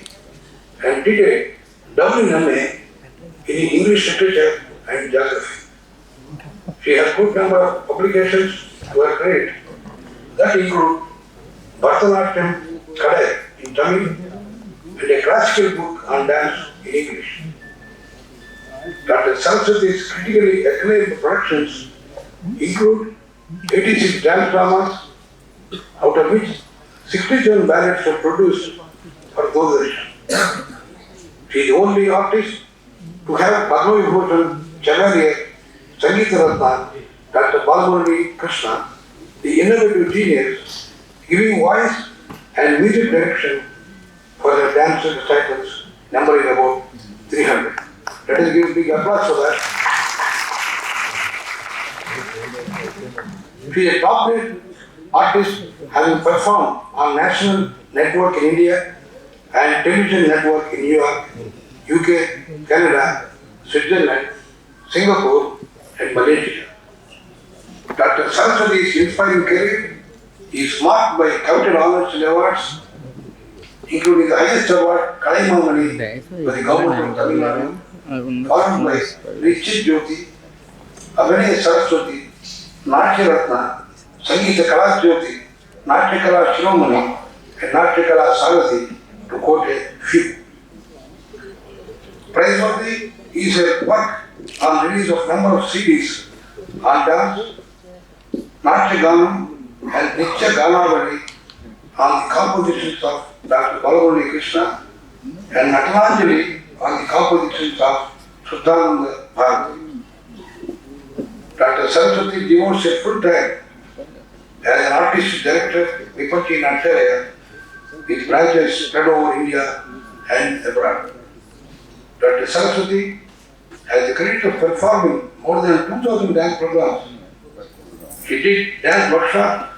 and did a double MA in English literature and geography. She has good number of publications to her credit that include Bharatanatyam Kadai in Tamil and a classical book on dance in English. Dr. Saraswati's critically acclaimed productions include 86 dance dramas, out of which 67 ballets were produced for Doordarshan. She is the only artist to have Padma Vibhushan Chevalier Sangeeta Ratna Dr. Balamurali Krishna, the innovative genius, giving voice and music direction for her dance recitals numbering about 300. Let us give a big applause for that. She is a top-rate artist having performed on national network in India and television network in New York, UK, Canada, Switzerland, Singapore and Malaysia. Dr. Saraswati's inspiring career is marked by counted honors and awards, including the highest award, Kalaimamani, by the government of Tamil Nadu, followed by Richard Jyoti, Abhinaya Saraswati, Natya Ratna, Sangeeta Kala Jyoti, Natya Kala Shiromani, and Natya Kala Saraswati, to quote a few. Praiseworthy is her work on release of number of CDs on dance, Natya Ganam and Nitya Ganavali on the compositions of Dr. Balamurali Krishna and Natananjali on the compositions of Sudhananda Bharati. Dr. Saraswati devotes a full time as an artistic director Vipachi Natyalaya with branches spread over India and abroad. Dr. Saraswati has the credit of performing more than 2,000 dance programs. She did dance workshop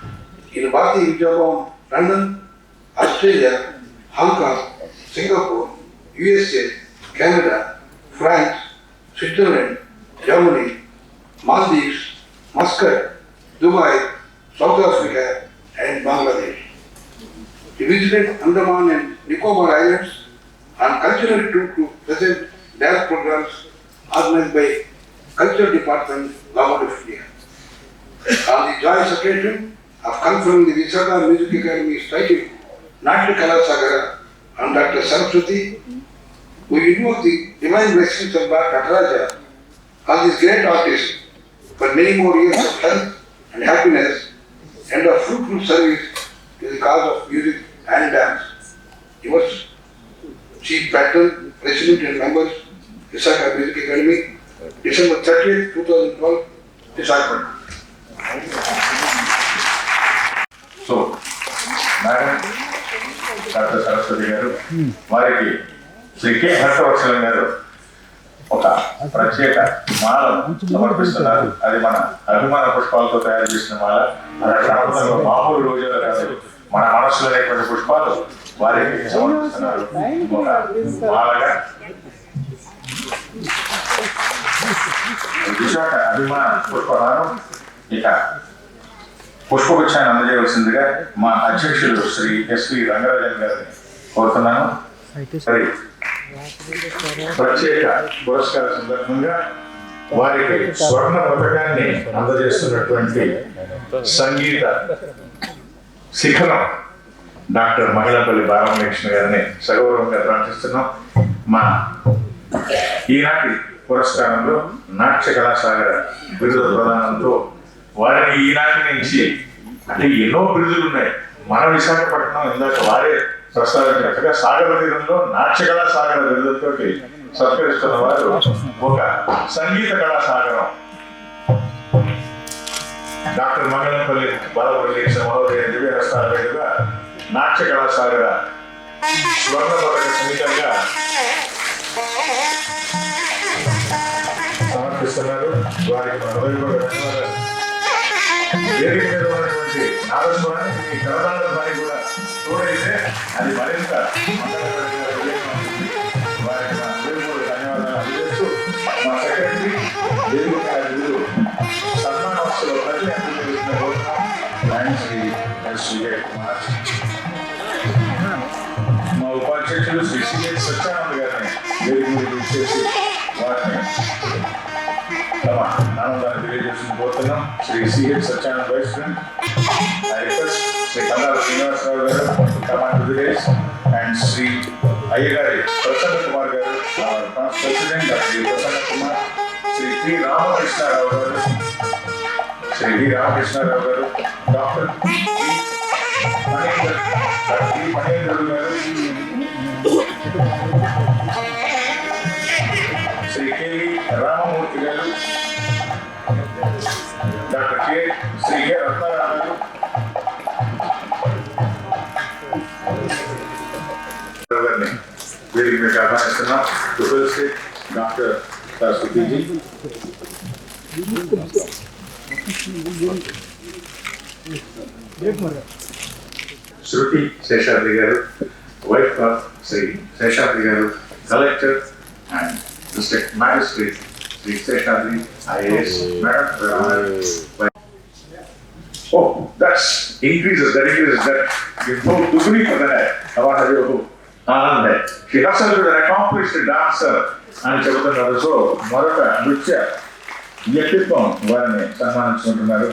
in Bharati Vijayabhavan, London, Australia, Hong Kong, Singapore, USA, Canada, France, Switzerland, Germany, Maldives, Muscat, Dubai, South Africa, and Bangladesh. He visited Andaman and Nicobar Islands on cultural tour to present dance programs organized by Culture Department, Government of India. On the joyous occasion of conferring the Visaga Music Academy's title, Natya Kala Sagara, on Dr. Saraswati, we invoke the divine blessings of Bharat Nataraja on this great artist for many more years of health and happiness and of fruitful service to the cause of music and dance. He was Chief Patron, President and members, Visaga Music Academy, December 30th, 2012, Visakhapatnam. So madam doctor Saraswati గారు వారికి Shri K Harshavardhan గారు ఒక ప్రత్యేక మాలను సమర్పిస్తున్నారు. అది మన అభిమాన పుష్పాలతో తయారు చేసిన మాల. మన ప్రాంతంలో మామూలు రోజుల్లో కాదు, మన మనసులో అనేటువంటి పుష్పాలు వారికి సమర్పిస్తున్నారు. ఒక మాలగా విశాఖ అభిమాన పుష్పహారం. ఇక పుష్పగుచ్చాన్ని అందజేయవలసిందిగా మా అధ్యక్షులు శ్రీ ఎస్వి రంగరాజన్ గారిని కోరుతున్నాను. మరి ప్రత్యేక పురస్కార సందర్భంగా వారికి స్వర్ణ పథకాన్ని అందజేస్తున్నటువంటి సంగీత శిఖరం డాక్టర్ మహిళపల్లి బాలమకృష్ణ గారిని సగౌరవంగా ప్రార్థిస్తున్నాం. మా ఈనాటి పురస్కారంలో నాట్య కళాసాగర బిరుదు ప్రదానంతో వారిని ఈనాటి నుంచి, అంటే ఎన్నో బిరుదులు ఉన్నాయి, మన విశాఖపట్నం ఇందాక వారే ప్రస్తావించినట్టుగా సాగర తీరంలో నాట్య కళాసాగర బిరుదుతో సత్కరిస్తున్న వారు ఒక సంగీత కళాసాగరం డాక్టర్ మంగళంపల్లి బాలమకృష్ణ మహోదయ దివ్యహస్తాల మీదుగా నాట్య కళాసాగర స్వర్ణ పథక సమితంగా సమర్పిస్తున్నారు. వారికి మన హృదయపూర్వక ధన్యవాదాలు. వేదిక మీద ఉన్నటువంటి నాదస్వరాన్ని మీ కరదాల ధ్వని కూడా తోడైతే అది మరింత మంగళకరంగా ఉంటుంది. వారికి మన హృదయపూర్వక ధన్యవాదాలు అందజేస్తూ మా సెక్రటరీ వేదిక విధులు సన్మానోత్సవ ప్రతి అందజేసిన కోరుతున్నాం. శ్రీ ఎస్ విజయ్ కుమార్, మా ఉపాధ్యక్షులు శ్రీ సిహెచ్ సత్యానంద్ గారిని వేదిక మీద చేసి వారిని తమ ఆనందాన్ని తెలియజేసిన కోరుతున్నాం. Shri CH Satyanand vice president, I request Shri Kannala Srinivasarao గారు command village and Shri Ayyagari Prasanna Kumar గారు ప్రెసిడెంట్ శ్రీ ప్రసన్న కుమార్, శ్రీ పి రామకృష్ణారావు గారు, డాక్టర్ మహేంద్రుడు గారు, శ్రీ కెవి రామమూర్తి గారు, డాక్టర్ శ్రీ కె రత్నారావు గారు, గారిని వేదిక మీద ఆహ్వానిస్తున్నాం. డాక్టర్ సరస్వతీజీ, శృతి శేషాద్రి గారు, wife of Shri Seshadri garu, collector and district magistrate Shri Seshadri IAS. Oh, that increases that. You know, dugni for that. What have you? And she herself is an accomplished dancer and చెబుతున్నారు. So మరొక నృత్య వ్యక్తిత్వం వారిని సన్మానించుకుంటున్నారు.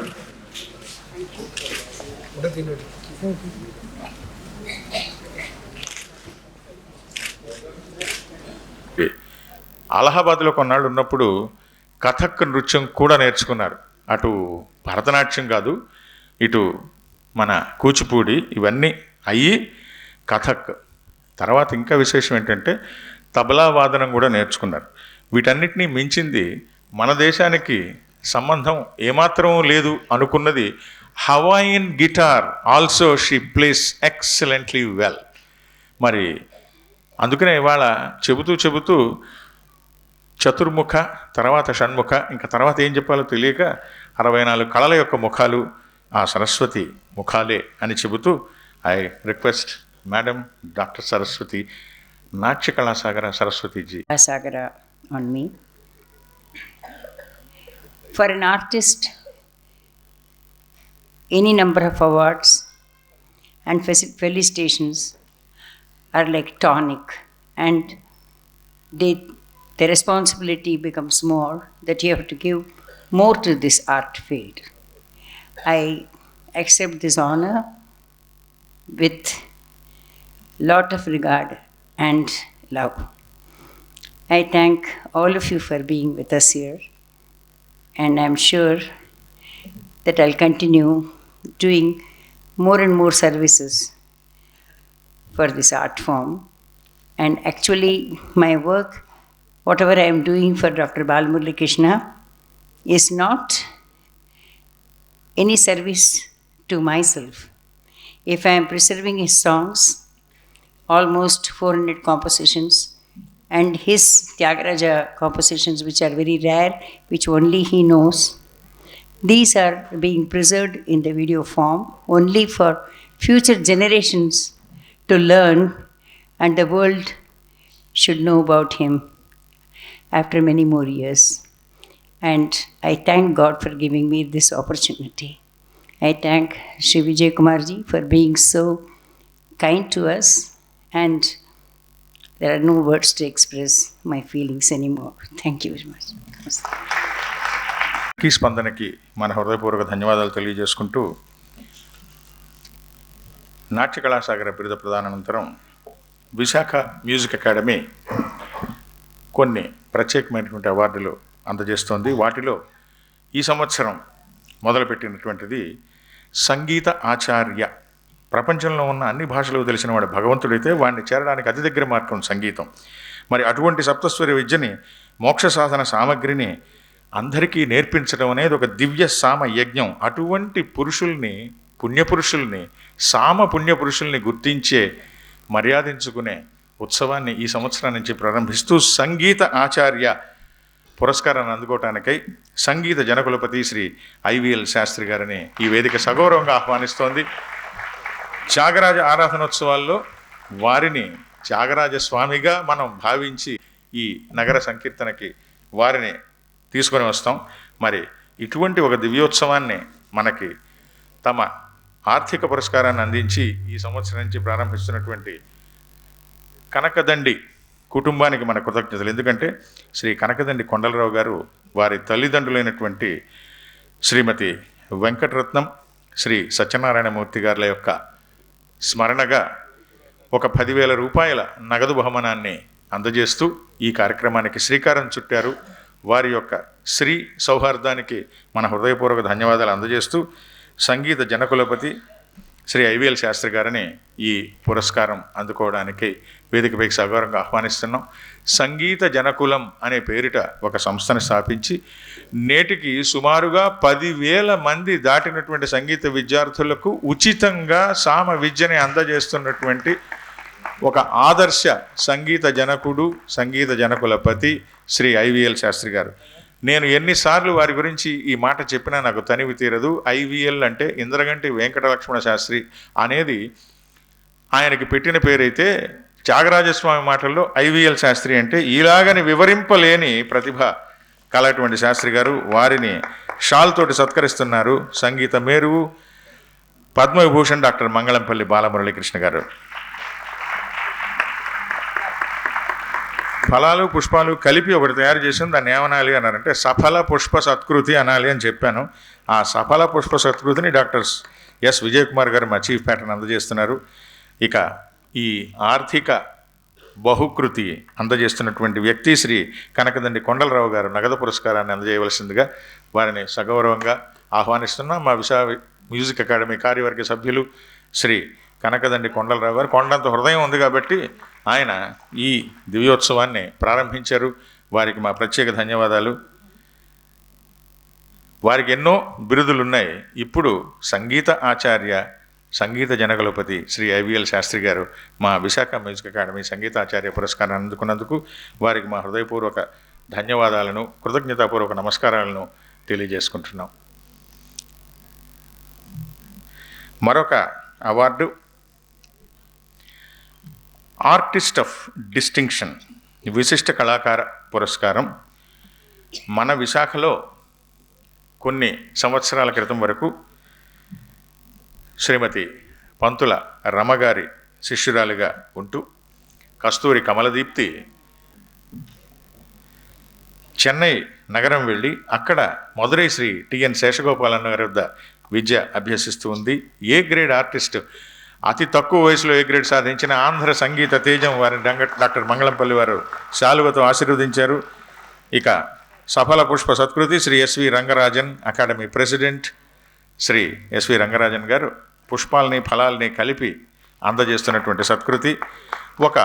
అలహాబాద్లో కొన్నాళ్ళు ఉన్నప్పుడు కథక్ నృత్యం కూడా నేర్చుకున్నారు. అటు భరతనాట్యం కాదు, ఇటు మన కూచిపూడి ఇవన్నీ అయ్యి కథక్ తర్వాత ఇంకా విశేషం ఏంటంటే తబలా వాదనం కూడా నేర్చుకున్నారు. వీటన్నిటినీ మించింది మన దేశానికి సంబంధం ఏమాత్రం లేదు అనుకున్నది Hawaiian guitar. Also she place excellently well. మరి అందుకనే ఇవాళ చెబుతూ చతుర్ముఖ, తర్వాత షణ్ముఖ, ఇంకా తర్వాత ఏం చెప్పాలో తెలియక 64 కళల యొక్క ముఖాలు ఆ సరస్వతి ముఖాలే అని చెబుతూ I request madam doctor Saraswati, నాట్య కళాసాగర సరస్వతిజీ. Sagara on me. For an artist, any number of awards and felicitations are like tonic, and the responsibility becomes more that you have to give more to this art field. I accept this honor with lot of regard and love. I thank all of you for being with us here, and I'm sure that I'll continue doing more and more services for this art form. And actually, my work, whatever I am doing for Dr. Balamurali Krishna, is not any service to myself. If I am preserving his songs, almost 400 compositions, and his Tyagaraja compositions, which are very rare, which only he knows, these are being preserved in the video form only for future generations to learn, and the world should know about him after many more years. And I thank God for giving me this opportunity. I thank Shri Vijay Kumarji for being so kind to us, and there are no words to express my feelings anymore. Thank you very much. ఈ స్పందనకి మన హృదయపూర్వక ధన్యవాదాలు తెలియజేసుకుంటూ, నాట్య కళాసాగర బిరుద ప్రదానానంతరం Visakha music academy కొన్ని ప్రత్యేకమైనటువంటి అవార్డులు అందజేస్తోంది. వాటిలో ఈ సంవత్సరం మొదలుపెట్టినటువంటిది సంగీత ఆచార్య. ప్రపంచంలో ఉన్న అన్ని భాషలు తెలిసిన వాడు భగవంతుడైతే వాడిని చేరడానికి అతి దగ్గర మార్గం సంగీతం. మరి అటువంటి సప్తస్వర విద్యని, మోక్ష సాధన సామగ్రిని అందరికీ నేర్పించడం అనేది ఒక దివ్య సామ యజ్ఞం. అటువంటి పురుషుల్ని, పుణ్యపురుషుల్ని, సామ పుణ్యపురుషుల్ని గుర్తించే, మర్యాదించుకునే ఉత్సవాన్ని ఈ సంవత్సరం నుంచి ప్రారంభిస్తూ సంగీత ఆచార్య పురస్కారాన్ని అందుకోవటానికై సంగీత జనకులపతి శ్రీ ఐవిఎల్ శాస్త్రి గారిని ఈ వేదిక సగౌరవంగా ఆహ్వానిస్తోంది. త్యాగరాజ ఆరాధనోత్సవాల్లో వారిని త్యాగరాజ స్వామిగా మనం భావించి ఈ నగర సంకీర్తనకి వారిని తీసుకొని వస్తాం. మరి ఇటువంటి ఒక దివ్యోత్సవాన్ని మనకి తమ ఆర్థిక పురస్కారాన్ని అందించి ఈ సంవత్సరం నుంచి ప్రారంభిస్తున్నటువంటి కనకదండి కుటుంబానికి మన కృతజ్ఞతలు. ఎందుకంటే శ్రీ కనకదండి కొండలరావు గారు వారి తల్లిదండ్రులైనటువంటి శ్రీమతి వెంకటరత్నం, శ్రీ సత్యనారాయణమూర్తి గారుల యొక్క స్మరణగా ఒక 10,000 రూపాయల నగదు బహుమానాన్ని అందజేస్తూ ఈ కార్యక్రమానికి శ్రీకారం చుట్టారు. వారి యొక్క శ్రీ సౌహార్దానికి మన హృదయపూర్వక ధన్యవాదాలు అందజేస్తూ సంగీత జనకులపతి శ్రీ ఐవిఎల్ శాస్త్రి గారిని ఈ పురస్కారం అందుకోవడానికి వేదికపైకి సగౌరవంగా ఆహ్వానిస్తున్నాం. సంగీత జనకులం అనే పేరిట ఒక సంస్థను స్థాపించి నేటికి సుమారుగా 10,000 మంది దాటినటువంటి సంగీత విద్యార్థులకు ఉచితంగా సామ విద్యని అందజేస్తున్నటువంటి ఒక ఆదర్శ సంగీత జనకుడు, సంగీత జనకులపతి శ్రీ ఐవిఎల్ శాస్త్రి గారు. నేను ఎన్నిసార్లు వారి గురించి ఈ మాట చెప్పినా నాకు తనివి తీరదు. ఐవిఎల్ అంటే ఇంద్రగంటి వెంకటలక్ష్మణ శాస్త్రి అనేది ఆయనకి పెట్టిన పేరైతే, త్యాగరాజస్వామి మాటల్లో ఐవిఎల్ శాస్త్రి అంటే ఇలాగని వివరింపలేని ప్రతిభ కలటువంటి శాస్త్రి గారు. వారిని షాల్ తోటి సత్కరిస్తున్నారు సంగీత మేరువు పద్మవిభూషణ్ డాక్టర్ మంగళంపల్లి బాలమురళీకృష్ణ గారు. ఫలాలు పుష్పాలు కలిపి ఒకటి తయారు చేసి దాన్ని ఏమనాలి అన్నారంటే సఫల పుష్ప సత్కృతి అనాలి అని చెప్పాను. ఆ సఫల పుష్ప సత్కృతిని డాక్టర్ ఎస్ విజయ్ కుమార్ గారు మా చీఫ్ ప్యాటర్న్ అందజేస్తున్నారు. ఇక ఈ ఆర్థిక బహుకృతి అందజేస్తున్నటువంటి వ్యక్తి శ్రీ కనకదండి కొండలరావు గారు నగదు పురస్కారాన్ని అందజేయవలసిందిగా వారిని సగౌరవంగా ఆహ్వానిస్తున్నాం. మా విశాఖ మ్యూజిక్ అకాడమీ కార్యవర్గ సభ్యులు శ్రీ కనకదండి కొండలరావు గారు కొండంత హృదయం ఉంది కాబట్టి ఆయన ఈ దివ్యోత్సవాన్ని ప్రారంభించారు. వారికి మా ప్రత్యేక ధన్యవాదాలు. వారికి ఎన్నో బిరుదులు ఉన్నాయి. ఇప్పుడు సంగీత ఆచార్య, సంగీత జనకులపతి శ్రీ ఐవిఎల్ శాస్త్రి గారు మా విశాఖ మ్యూజిక్ అకాడమీ సంగీతాచార్య పురస్కారాన్ని అందుకున్నందుకు వారికి మా హృదయపూర్వక ధన్యవాదాలను, కృతజ్ఞతాపూర్వక నమస్కారాలను తెలియజేసుకుంటున్నాం. మరొక అవార్డు ఆర్టిస్ట్ ఆఫ్ కొన్ని సంవత్సరాల క్రితం వరకు శ్రీమతి పంతుల రమగారి శిష్యురాలిగా ఉంటూ కస్తూరి కమలదీప్తి చెన్నై నగరం వెళ్ళి అక్కడ మదురై శ్రీ టిఎన్ శేషగోపాలన్ గారి వద్ద విద్య అభ్యసిస్తూ ఉంది. ఏ గ్రేడ్ ఆర్టిస్ట్, అతి తక్కువ వయసులో ఏ గ్రేడ్ సాధించిన ఆంధ్ర సంగీత తేజం వారిని డాక్టర్ మంగళంపల్లి వారు శాలువతో ఆశీర్వదించారు. ఇక సఫల పుష్ప సత్కృతి Shri SV Rangarajan academy president Shri SV Rangarajan గారు పుష్పాలని ఫలాల్ని కలిపి అందజేస్తున్నటువంటి సత్కృతి. ఒక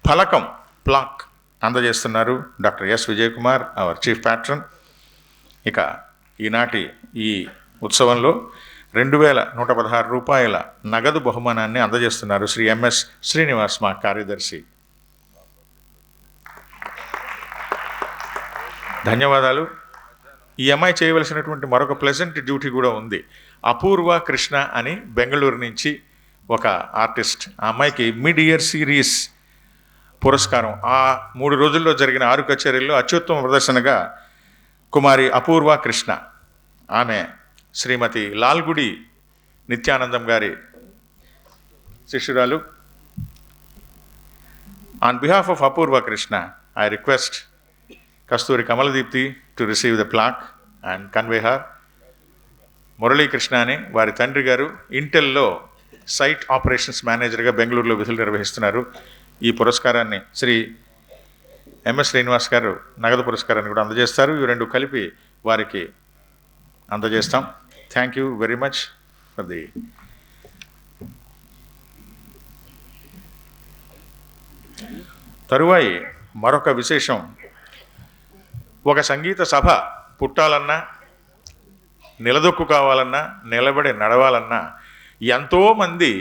ఫలకం ప్లాక్ అందజేస్తున్నారు doctor S Vijay Kumar, our chief patron. ఇక ఈనాటి ఈ ఉత్సవంలో 2116 రూపాయల నగదు బహుమానాన్ని అందజేస్తున్నారు శ్రీ ఎంఎస్ శ్రీనివాస్, మా కార్యదర్శి. ధన్యవాదాలు. ఈ అమ్మాయి చేయవలసినటువంటి మరొక ప్లెజెంట్ డ్యూటీ కూడా ఉంది. అపూర్వ కృష్ణ అని బెంగళూరు నుంచి ఒక ఆర్టిస్ట్, ఆ అమ్మాయికి మిడ్ ఇయర్ సిరీస్ పురస్కారం ఆ 3 రోజుల్లో జరిగిన 6 కచేరీల్లో అత్యుత్తమ ప్రదర్శనగా కుమారి అపూర్వ కృష్ణ, ఆమె శ్రీమతి లాల్గుడి నిత్యానందం గారి శిష్యురాలు. On behalf of Apoorva Krishna I request Kasturi Kamaladeepti to receive the plaque and convey her. Muralikrishna అని వారి తండ్రి గారు ఇంటెల్లో సైట్ ఆపరేషన్స్ మేనేజర్గా బెంగళూరులో విధులు నిర్వహిస్తున్నారు. ఈ పురస్కారాన్ని శ్రీ ఎంఎస్ శ్రీనివాస్ గారు నగదు పురస్కారాన్ని కూడా అందజేస్తారు. ఇవి 2 కలిపి వారికి అందజేస్తాం. Thank you very much for the. తరువాయి మరొక విశేషం, ఒక సంగీత సభ పుట్టాలన్నా, నిలదొక్కు కావాలన్నా, నిలబడి నడవాలన్నా ఎంతోమంది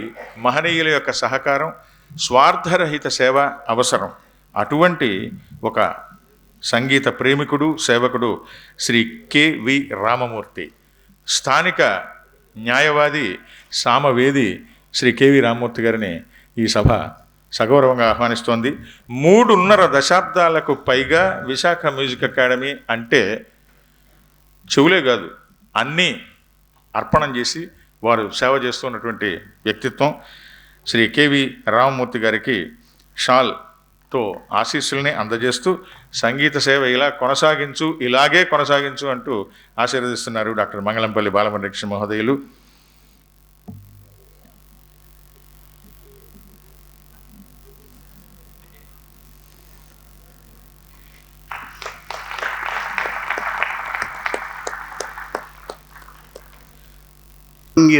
మహనీయుల యొక్క సహకారం, స్వార్థరహిత సేవ అవసరం. అటువంటి ఒక సంగీత ప్రేమికుడు, సేవకుడు శ్రీ కెవి రామమూర్తి. స్థానిక న్యాయవాది, సామవేది శ్రీ కెవి రామమూర్తి గారిని ఈ సభ సగౌరవంగా ఆహ్వానిస్తోంది. 3.5 దశాబ్దాలకు పైగా విశాఖ మ్యూజిక్ అకాడమీ అంటే చెవులే కాదు అన్నీ అర్పణం చేసి వారు సేవ చేస్తున్నటువంటి వ్యక్తిత్వం. శ్రీ కెవి రామమూర్తి గారికి షాల్తో ఆశీస్సుల్ని అందజేస్తూ సంగీత సేవ ఇలా కొనసాగించు, ఇలాగే కొనసాగించు అంటూ ఆశీర్వదిస్తున్నారు డాక్టర్ మంగళంపల్లి బాలమురళీకృష్ణ మహోదయులు.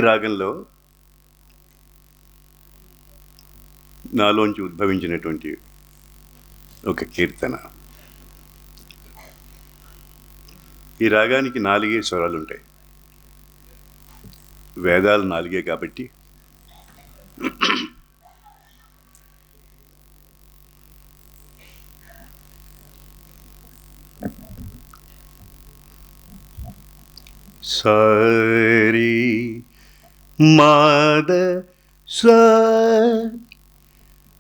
రాగంలో నాలోంచి ఉద్భవించినటువంటి ఒక కీర్తన. ఈ రాగానికి 4 స్వరాలు ఉంటాయి. వేదాలు 4 కాబట్టి సరి మాద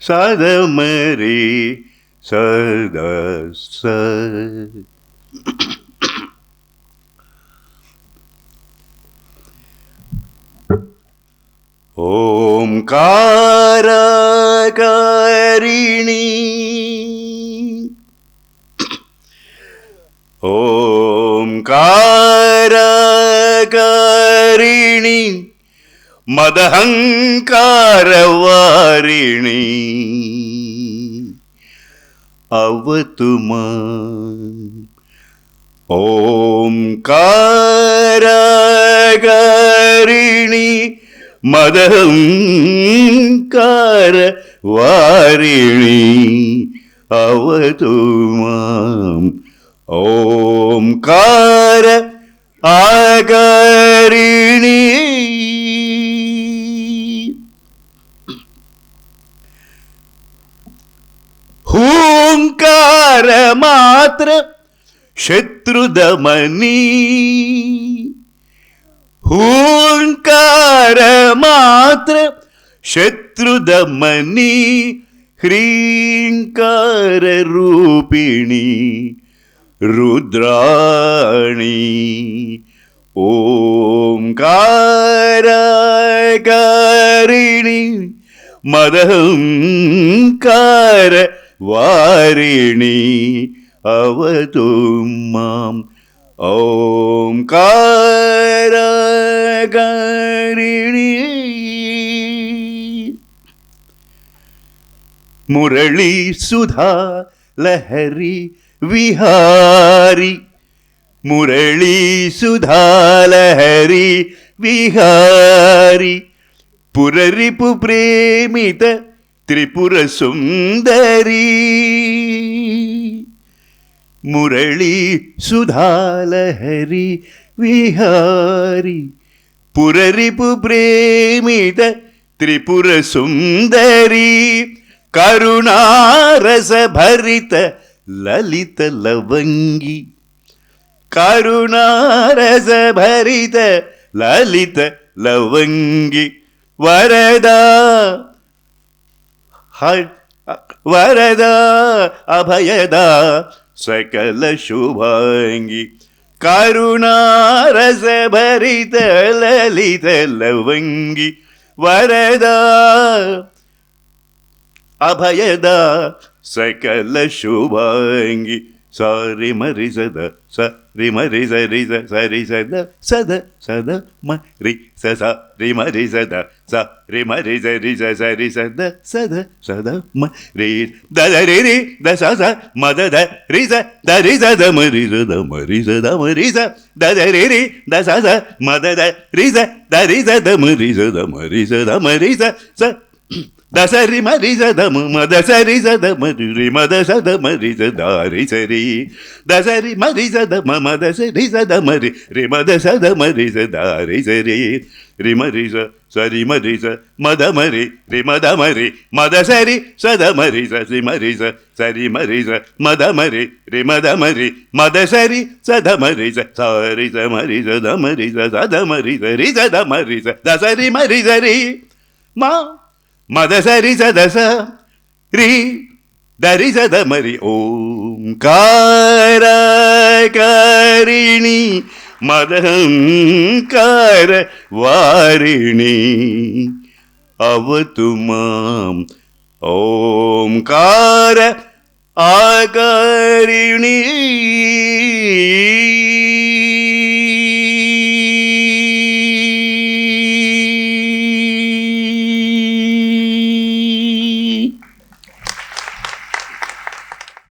సదమరి సద స. ఓంకారకారిణి ఓంకారకారిణి మదహంకారవారిణి అవతుమా. ఓంకారకారిణి మదహంకారవారిణి అవతుమా. ఓంకార ఆకారిణి హూంకార మాత్ర శత్రుదమని. హూంకార మాత్ర శత్రుదమని హ్రీంకార రూపిణి रुद्राणी ओंकारिणी मदहंकार वारिणी अवतु मां ओंकारिणी मुरली सुधा लहरी विहारी मुरली सुधा लहरी विहारी पुररिपु प्रेमित त्रिपुर सुंदरी मुरली सुधा लहरी विहारी पुररिपु प्रेमित त्रिपुर सुंदरी करुणारस भरित ललित लवंगी करुणारस भरित ललित लवंगी वरदा वरदा अभयदा सकल शुभांगी करुणारस भरित ललित लवंगी वरदा अभयदा सकल शुभांगी सारी मरि सद सरि मरि सरि सरि सद सद सद मरि सरि मरि सद सरि मरि सरि सरि सद सद सद मरि दरि रि द स मद द रि स दरि सद मरि सद मरि सद मरि स दरि रि द स मद द रि स दरि सद मरि सद मरि सद मरि स दसरि मरि सद मद सरि सद मरि रि मद सद मरि सदारि सरि दसरि मरि सद मद सरि सद मरि रि मद सद मरि सदारि सरि रि मरि सरि मरि स मद मरि रि मद मरि मद सरि सद मरि सरि मरि सरि मरि स मद मरि रि मद मरि मद सरि सद मरि सरि स मरि सद मरि सद मरि सरि सद मरि दसरि मरि सरि मा मद सरि सद स रि दरि सद मरि ओंकारिणी मदहंकार वारिणी अवतु मां ओंकार आकारिणी